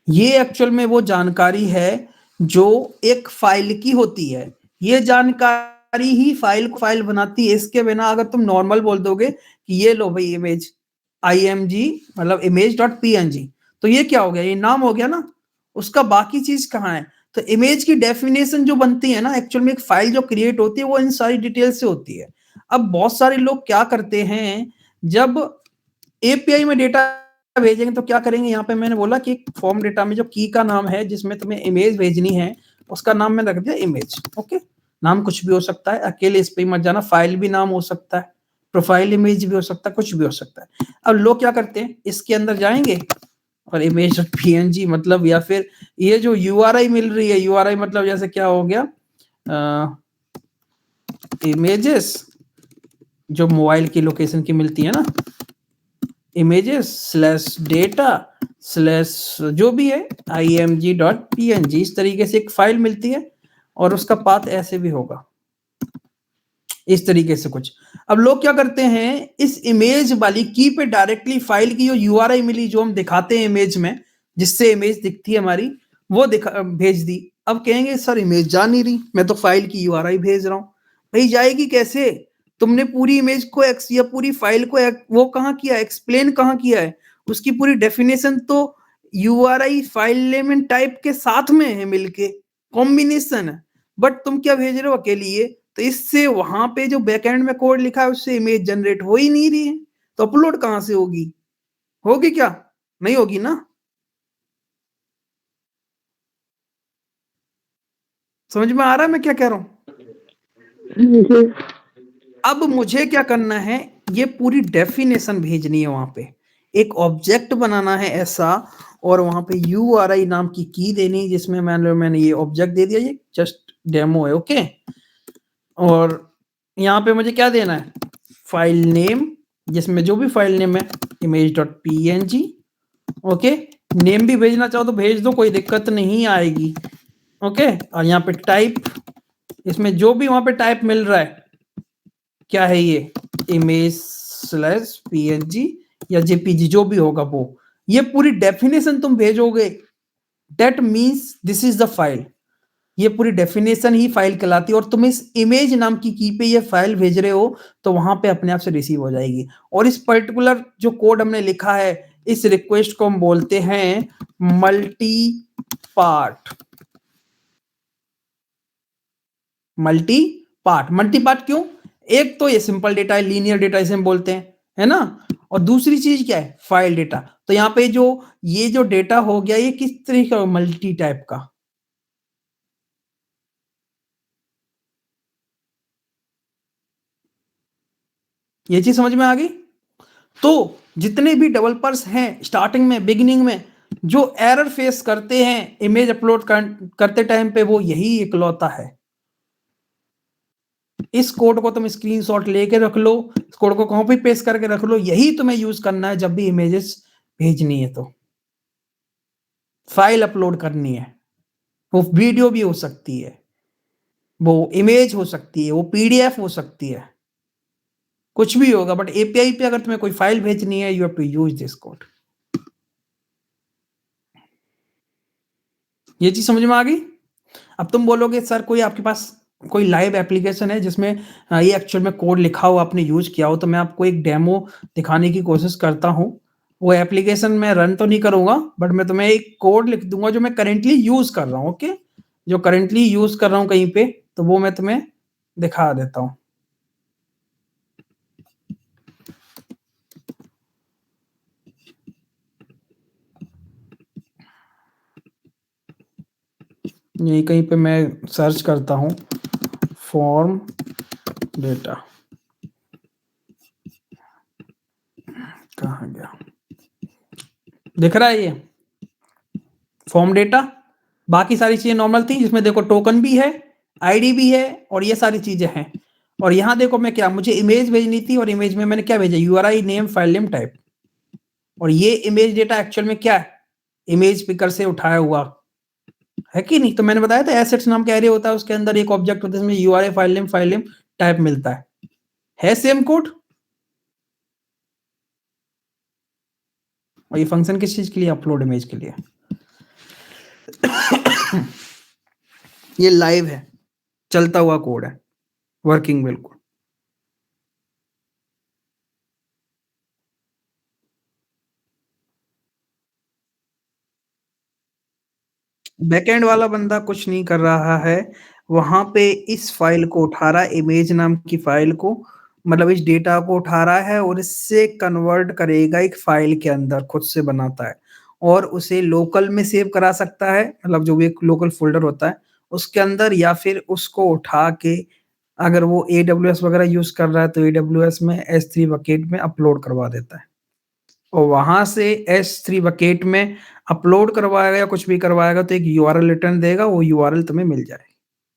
Speaker 1: ये एक्चुअल में वो जानकारी है जो एक फाइल की होती है, ये जानकारी ही फाइल को फाइल बनाती है। इसके बिना अगर तुम नॉर्मल बोल दोगे कि ये लो भाई इमेज img, मतलब image.png, तो ये क्या हो गया, ये नाम हो गया ना, उसका बाकी चीज कहाँ है? तो इमेज की डेफिनेशन जो बनती है ना, एक्चुअल में एक फाइल जो क्रिएट होती है वो इन सारी डिटेल से होती है। अब बहुत सारे लोग क्या करते हैं, जब एपीआई में डेटा भेजेंगे तो क्या करेंगे, यहाँ पे मैंने बोला कि फॉर्म डेटा में जो की का नाम है जिसमें तुम्हें इमेज भेजनी है, उसका नाम मैंने रख दिया इमेज, ओके। नाम कुछ भी हो सकता है, अकेले इस पे मत जाना, फाइल भी नाम हो सकता है, प्रोफाइल इमेज भी हो सकता है, कुछ भी हो सकता है। अब लोग क्या करते हैं, इसके अंदर जाएंगे और image.png, मतलब, या फिर ये जो URI मिल रही है, URI मतलब जैसे क्या हो गया, इमेजेस जो मोबाइल की लोकेशन की मिलती है ना, images/data/ जो भी है img.png, इस तरीके से एक फाइल मिलती है, और उसका पाथ ऐसे भी होगा, इस तरीके से कुछ। अब लोग क्या करते हैं, इस इमेज वाली की पे डायरेक्टली फाइल की जो URI मिली, जो हम दिखाते हैं इमेज में, जिससे इमेज दिखती है हमारी, वो भेज दी। अब कहेंगे सर इमेज जा नहीं रही, मैं तो फाइल की URI भेज रहा हूँ। भाई जाएगी कैसे? तुमने पूरी इमेज को या पूरी फाइल को वो कहाँ किया, एक्सप्लेन कहाँ किया है? उसकी पूरी डेफिनेशन तो URI file name and type के साथ में है, मिलके कॉम्बिनेशन है, बट तुम क्या भेज रहे हो अकेली ये? तो इससे वहां पे जो बैकएंड में कोड लिखा है उससे इमेज जनरेट हो ही नहीं रही है, तो अपलोड कहां से होगी? होगी क्या? नहीं होगी ना। समझ में आ रहा है मैं क्या कह रहा हूं? अब मुझे क्या करना है, ये पूरी डेफिनेशन भेजनी है वहां पे, एक ऑब्जेक्ट बनाना है ऐसा, और वहां पे URI नाम की देनी, जिसमें मैंने ये ऑब्जेक्ट दे दिया, ये जस्ट डेमो है, ओके। और यहाँ पे मुझे क्या देना है, फाइल नेम, जिसमें जो भी फाइल नेम है image.png, ओके। नेम भी भेजना चाहो तो भेज दो, कोई दिक्कत नहीं आएगी, ओके। और यहाँ पे टाइप, इसमें जो भी वहां पे टाइप मिल रहा है, क्या है ये, image/png या jpg, जो भी होगा वो, ये पूरी डेफिनेशन तुम भेजोगे, that means this is the file. ये पूरी डेफिनेशन ही फाइल कहलाती है, और तुम इस इमेज नाम की की पे ये फाइल भेज रहे हो तो वहां पे अपने आप से रिसीव हो जाएगी। और इस पर्टिकुलर जो कोड हमने लिखा है, इस रिक्वेस्ट को हम बोलते हैं मल्टी पार्ट। मल्टी पार्ट क्यों? एक तो ये सिंपल डेटा है, लीनियर डेटा इसे हम बोलते हैं, है ना, और दूसरी चीज क्या है, फाइल डेटा। तो यहाँ पे ये जो डेटा हो गया, ये किस तरीके का, मल्टी टाइप का। ये चीज समझ में आ गई? तो जितने भी डेवलपर्स हैं स्टार्टिंग में, बिगिनिंग में जो एरर फेस करते हैं इमेज अपलोड करते टाइम पे, वो यही इकलौता है। इस कोड को तुम स्क्रीनशॉट लेके रख लो, इस कोड को कॉपी पेस्ट करके रख लो, यही तुम्हें यूज करना है जब भी इमेजेस भेजनी है, तो फाइल अपलोड करनी है। वो वीडियो भी हो सकती है, वो इमेज हो सकती है, वो पीडीएफ हो सकती है, कुछ भी होगा, बट एपीआई पे अगर तुम्हें कोई फाइल भेजनी है, you have to use this code. ये चीज समझ में आ गई? अब तुम बोलोगे सर कोई आपके पास कोई लाइव एप्लीकेशन है जिसमें ये एक्चुअल में कोड लिखा हो, आपने यूज किया हो, तो मैं आपको एक डेमो दिखाने की कोशिश करता हूँ। वो एप्लीकेशन मैं रन तो नहीं करूंगा, बट मैं तुम्हें एक कोड लिख दूंगा जो मैं करेंटली यूज कर रहा हूँ। ओके, जो करेंटली यूज कर रहा हूँ कहीं पे, तो वो मैं तुम्हें दिखा देता हूँ। यही कहीं पे मैं सर्च करता हूँ फॉर्म डेटा, कहाँ गया, दिख रहा है ये फॉर्म डेटा। बाकी सारी चीजें नॉर्मल थी, जिसमें देखो टोकन भी है, आईडी भी है, और ये सारी चीजें हैं। और यहाँ देखो मैं क्या, मुझे इमेज भेजनी थी, और इमेज में मैंने क्या भेजा, URI name file name type. और ये इमेज डेटा एक्चुअल में क्या है, इमेज पिकर से उठाया हुआ है कि नहीं। तो मैंने बताया था एसेट्स नाम का एरे होता है, उसके अंदर एक ऑब्जेक्ट होता है, इसमें यूआरआई फाइल नेम टाइप मिलता है सेम कोड। और ये फंक्शन किस चीज के लिए, अपलोड इमेज के लिए। ये लाइव है, चलता हुआ कोड है, वर्किंग बिल्कुल। बैकएंड वाला बंदा कुछ नहीं कर रहा है, वहां पे इस फाइल को उठा रहा है, इमेज नाम की फाइल को, मतलब इस डेटा को उठा रहा है और इससे कन्वर्ट करेगा एक फाइल के अंदर, खुद से बनाता है, और उसे लोकल में सेव करा सकता है, मतलब जो भी एक लोकल फोल्डर होता है उसके अंदर, या फिर उसको उठा के अगर वो AWS वगैरह यूज कर रहा है तो AWS में S3 बकेट में अपलोड करवा देता है, और वहां से S3 बकेट में अपलोड करवाएगा या कुछ भी करवाएगा तो एक यूआरएल रिटर्न देगा, वो यूआरएल तुम्हें मिल जाएगी।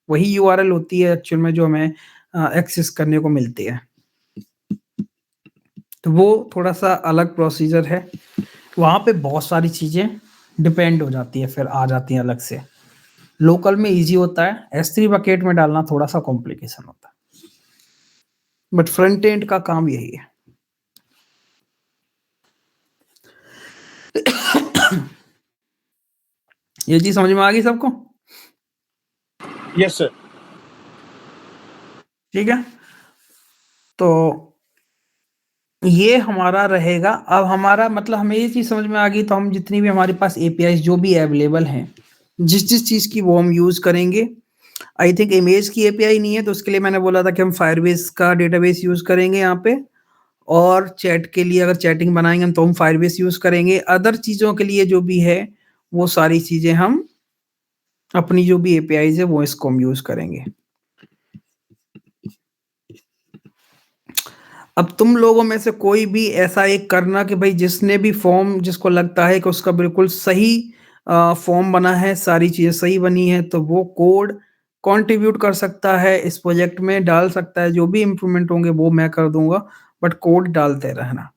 Speaker 1: वही यूआरएल होती है एक्चुअल में जो हमें एक्सेस करने को मिलती है। तो वो थोड़ा सा अलग प्रोसीजर है, वहां पे बहुत सारी चीजें डिपेंड हो जाती है, फिर आ जाती हैं अलग से। लोकल में इजी होता है, S3 बकेट में डालना थोड़ा सा कॉम्प्लिकेशन होता है, बट फ्रंट एंड का काम यही है। ये चीज समझ में आ गई सबको?
Speaker 4: Yes sir.
Speaker 1: ठीक है, तो ये हमारा रहेगा। अब हमारा मतलब हमें ये चीज समझ में आ गई, तो हम जितनी भी हमारे पास एपीआई जो भी अवेलेबल हैं, जिस चीज की वो हम यूज करेंगे। आई थिंक इमेज की एपीआई नहीं है, तो उसके लिए मैंने बोला था कि हम फायरबेस का डेटाबेस यूज करेंगे यहाँ पे, और चैट के लिए अगर चैटिंग बनाएंगे तो हम फायरबेस यूज करेंगे। अदर चीजों के लिए जो भी है वो सारी चीजें हम अपनी जो भी एपीआई है वो इसको हम यूज करेंगे। अब तुम लोगों में से कोई भी ऐसा एक करना कि भाई जिसने भी फॉर्म, जिसको लगता है कि उसका बिल्कुल सही फॉर्म बना है, सारी चीजें सही बनी है, तो वो कोड कंट्रीब्यूट कर सकता है, इस प्रोजेक्ट में डाल सकता है। जो भी इम्प्रूवमेंट होंगे वो मैं कर दूंगा, बट कोड डालते रहना।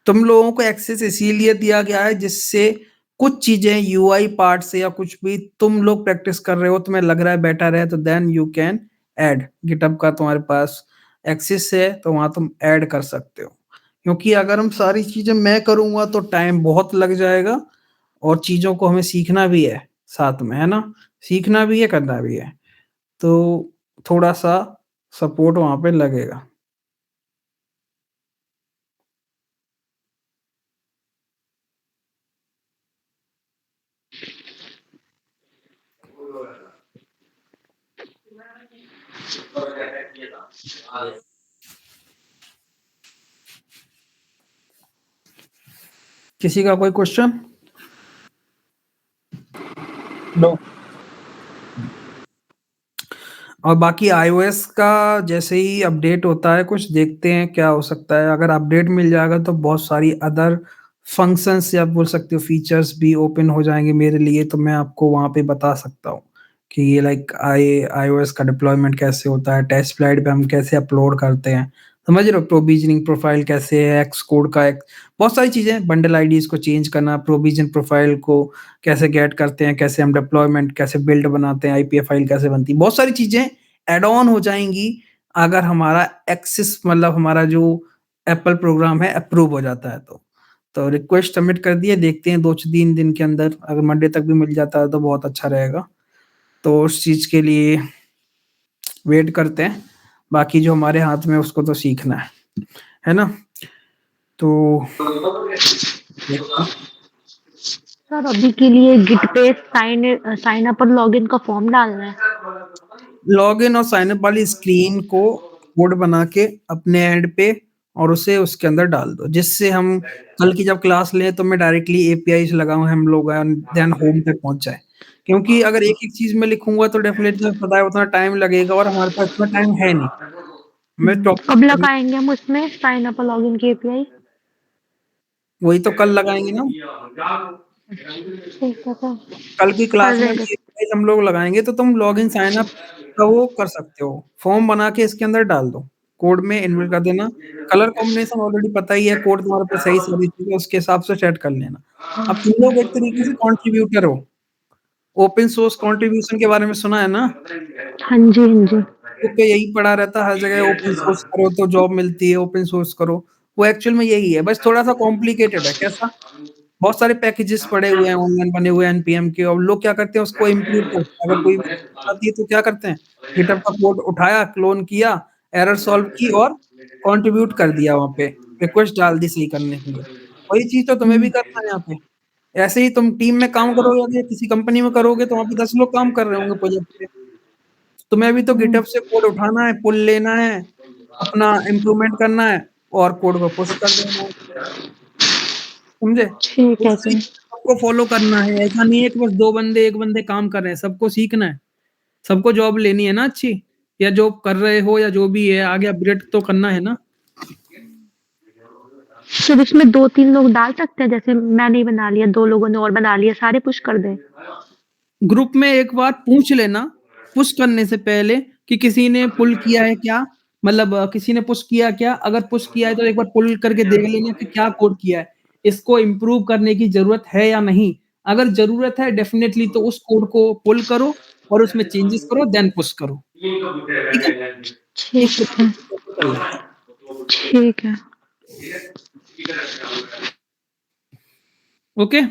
Speaker 1: तुम लोगों को एक्सेस इसीलिए दिया गया है जिससे कुछ चीजें यूआई पार्ट से या कुछ भी तुम लोग प्रैक्टिस कर रहे हो, तुम्हें लग रहा है बेटर है, तो then you can add. GitHub का तुम्हारे पास एक्सेस है तो वहां तुम ऐड कर सकते हो। क्योंकि अगर हम सारी चीजें मैं करूंगा तो टाइम बहुत लग जाएगा और चीजों को हमें सीखना भी है साथ में, है ना? सीखना भी है, करना भी है। तो थोड़ा-सा सपोर्ट वहाँ पे लगेगा। किसी का कोई क्वेश्चन?
Speaker 4: नो।
Speaker 1: और बाकी iOS का जैसे ही अपडेट होता है कुछ देखते हैं क्या हो सकता है। अगर अपडेट मिल जाएगा तो बहुत सारी अदर फंक्शंस या बोल सकते हो फीचर्स भी ओपन हो जाएँगे मेरे लिए, तो मैं आपको वहाँ पे बता सकता हूँ कि ये लाइक iOS का डिप्लॉयमेंट कैसे होता है, टेस्ट फ्लाइट पे हम कैसे अपलोड करते हैं। समझ रहे हो? प्रोविजनिंग प्रोफाइल कैसे है, एक्स कोड का एक बहुत सारी चीज़ें, बंडल आईडीज़ को चेंज करना, प्रोविजन प्रोफाइल को कैसे गेट करते हैं, कैसे हम डिप्लॉयमेंट कैसे बिल्ड बनाते हैं, आईपीए फाइल कैसे बनती है। बहुत सारी चीज़ें ऐड ऑन हो जाएँगी अगर हमारा एक्सेस मतलब हमारा जो एप्पल प्रोग्राम है अप्रूव हो जाता है तो। तो रिक्वेस्ट सबमिट कर दिए, देखते हैं 2 से 3 दिन के अंदर अगर मंडे तक भी मिल जाता है तो बहुत अच्छा रहेगा। तो उस चीज़ के लिए वेट करते हैं। बाकी जो हमारे हाथ में है उसको तो सीखना है ना? तो देखते हैं।
Speaker 3: सर अभी के लिए गिट पे साइन अप और लॉगिन का फॉर्म डालना है।
Speaker 1: लॉगिन और साइन अप वाली स्क्रीन को कोड बना के अपने एंड पे और उसे उसके अंदर डाल दो, जिससे हम कल की जब क्लास लें तो मैं डायरेक्टली एपीआई से लगाऊं हम लोग देन होम तक पहुंच जाए। क्योंकि अगर एक-एक चीज़ में लिखूँगा तो डेफिनेटली पता है उतना टाइम लगेगा और हमारे पास इतना टाइम है नहीं। हमें
Speaker 3: कब
Speaker 1: टॉपिक
Speaker 3: लगाएंगे हम उसमें साइन अप और लॉगिन की एपीआई?
Speaker 1: वही तो कल लगाएँगे ना।
Speaker 3: ठीक है सर,
Speaker 1: कल की
Speaker 3: कर
Speaker 1: क्लास में
Speaker 3: देंगे।
Speaker 1: भी एक्सरसाइज हम लोग लगाएँगे तो तुम लॉगिन साइन अप का वो कर सकते हो। फॉर्म बना के इसके अंदर डाल दो। कोड में इनबिल्ट कर देना। कलर कॉम्बिनेशन ऑलरेडी पता ही है, कोड तुम्हारे पास सही सारी चीज़ें उसके हिसाब से सेट कर लेना। अब तुम लोग एक तरीके से कंट्रीब्यूटर हो। ओपन सोर्स कंट्रीब्यूशन के बारे में सुना है ना?
Speaker 3: हाँ जी, हाँ जी।
Speaker 1: बुक पे यही पढ़ा रहता है हर जगह, ओपन सोर्स करो तो जॉब मिलती है, ओपन सोर्स करो। वो एक्चुअल में यही है, बस थोड़ा-सा कॉम्प्लिकेटेड है। कैसा? बहुत सारे पैकेजेस पड़े हुए हैं, ऑनलाइन बने हुए हैं एनपीएम के और लोग क्या करते हैं उसको इम्प्रूव करते हैं। अगर कोई भी दिक्कत आती है तो क्या करते हैं, गिटहब का कोड उठाया, क्लोन किया, एरर सॉल्व की और कंट्रीब्यूट कर दिया वहाँ पे, रिक्वेस्ट डाल दी सही करने के लिए। वही चीज़ तो तुम्हें भी करना है यहाँ पे। ऐसे ही तुम टीम में काम करोगे, किसी कंपनी में करोगे तो वहाँ पे 10 लोग काम कर रहे होंगे प्रोजेक्ट पे। तुम्हें भी तो गिटहब से कोड उठाना है, पुल लेना है, अपना इम्प्रूवमेंट करना है और कोड को पुश कर देना है। समझे?
Speaker 3: ठीक
Speaker 1: वो
Speaker 3: है
Speaker 1: सारी
Speaker 3: सर।
Speaker 1: चीज़ें सबको फ़ॉलो करना है, ऐसा नहीं है कि बस 2 बंदे 1 बंदे काम कर रहे हैं, सबको सीखना है। सबको जॉब लेनी है ना अच्छी, या जॉब कर रहे हो या जो भी है, आगे अपग्रेड तो करना है ना।
Speaker 3: सर इसमें 2-3 लोग डाल सकते हैं, जैसे मैंने ही बना लिया, 2 लोगों ने और बना लिया, सारे पुश कर दें?
Speaker 1: ग्रुप में एक बार पूछ लेना, पुश करने से पहले कि किसी ने पुल किया है क्या? मतलब किसी ने पुश किया क्या? अगर पुश किया है तो एक बार पुल करके देख लेना कि क्या कोड किया है। इसको इम्प्रूव करने की ज़रूरत है या नहीं? अगर ज़रूरत है डेफ़िनेटली तो उस कोड को पुल करो और उसमें चेंजेस करो देन पुश करो। ठीक है? इस
Speaker 3: ठीक
Speaker 1: तरीके
Speaker 3: है,
Speaker 1: से फॉलो कर लेना।
Speaker 3: ठीक है।
Speaker 1: ओके?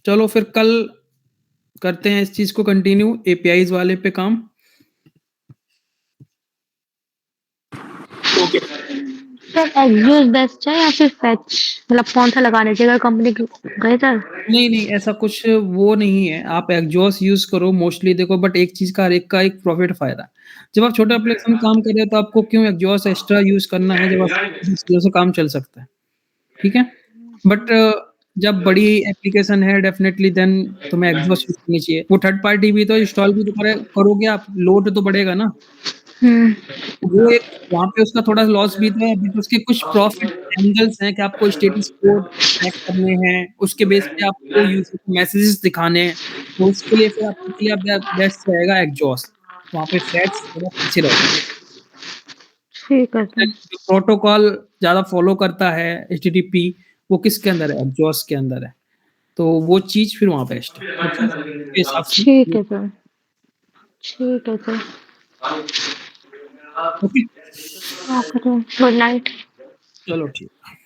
Speaker 1: चलो फिर कल करते हैं इस चीज़ को कंटिन्यू एपीआईज़ वाले पे काम।
Speaker 4: ओके।
Speaker 3: सर एक्सवियस बेस्ट है या फिर फेच? मतलब कौन-सा लगाना चाहिए अगर कंपनी गए सर?
Speaker 1: नहीं, नहीं, ऐसा कुछ वो नहीं है। आप एग्जॉस्ट यूज़ करो मोस्टली देखो, बट एक चीज़ का हर एक का एक प्रॉफ़िट फ़ायदा है। जब आप छोटे एप्लीकेशन में काम कर रहे हो तो आपको क्यों एग्जॉस्ट एक्स्ट्रा यूज़ करना है जब आसानी से चीज़ों से काम चल सकता है। ठीक है? बट जब बड़ी एप्लीकेशन है डेफ़िनेटली देन तुम्हें एग्जॉस्ट यूज़ करनी चाहिए। वो थर्ड पार्टी भी तो इंस्टॉल भी तो करोगे आप, लोड तो बढ़ेगा ना।
Speaker 3: हुँ,
Speaker 1: वो एक वहाँ पे उसका थोड़ा लॉस भी था, बट उसके कुछ प्रॉफ़िट एंगल्स हैं कि आपको स्टेटस कोड ट्रैक करने हैं, उसके बेस पे आपको यूज़र को मैसेजेस दिखाने हैं, तो उसके लिए फिर आपके लिए बेस्ट रहेगा एग्जॉस्ट। वहाँ पे फैच थोड़ा पीछे रह जाएगा।
Speaker 3: ठीक है सर।
Speaker 1: जो प्रोटोकॉल ज़्यादा फ़ॉलो करता है एचटीटीपी वो किसके अंदर है? एग्जॉस्ट के अंदर है। तो वो चीज़ फिर वहाँ बेस्ट है। ओके? उसके हिसाब से
Speaker 3: ठीक है सर, ठीक है sir.
Speaker 1: Okay,
Speaker 3: okay, good night.
Speaker 1: चलो ठीक है।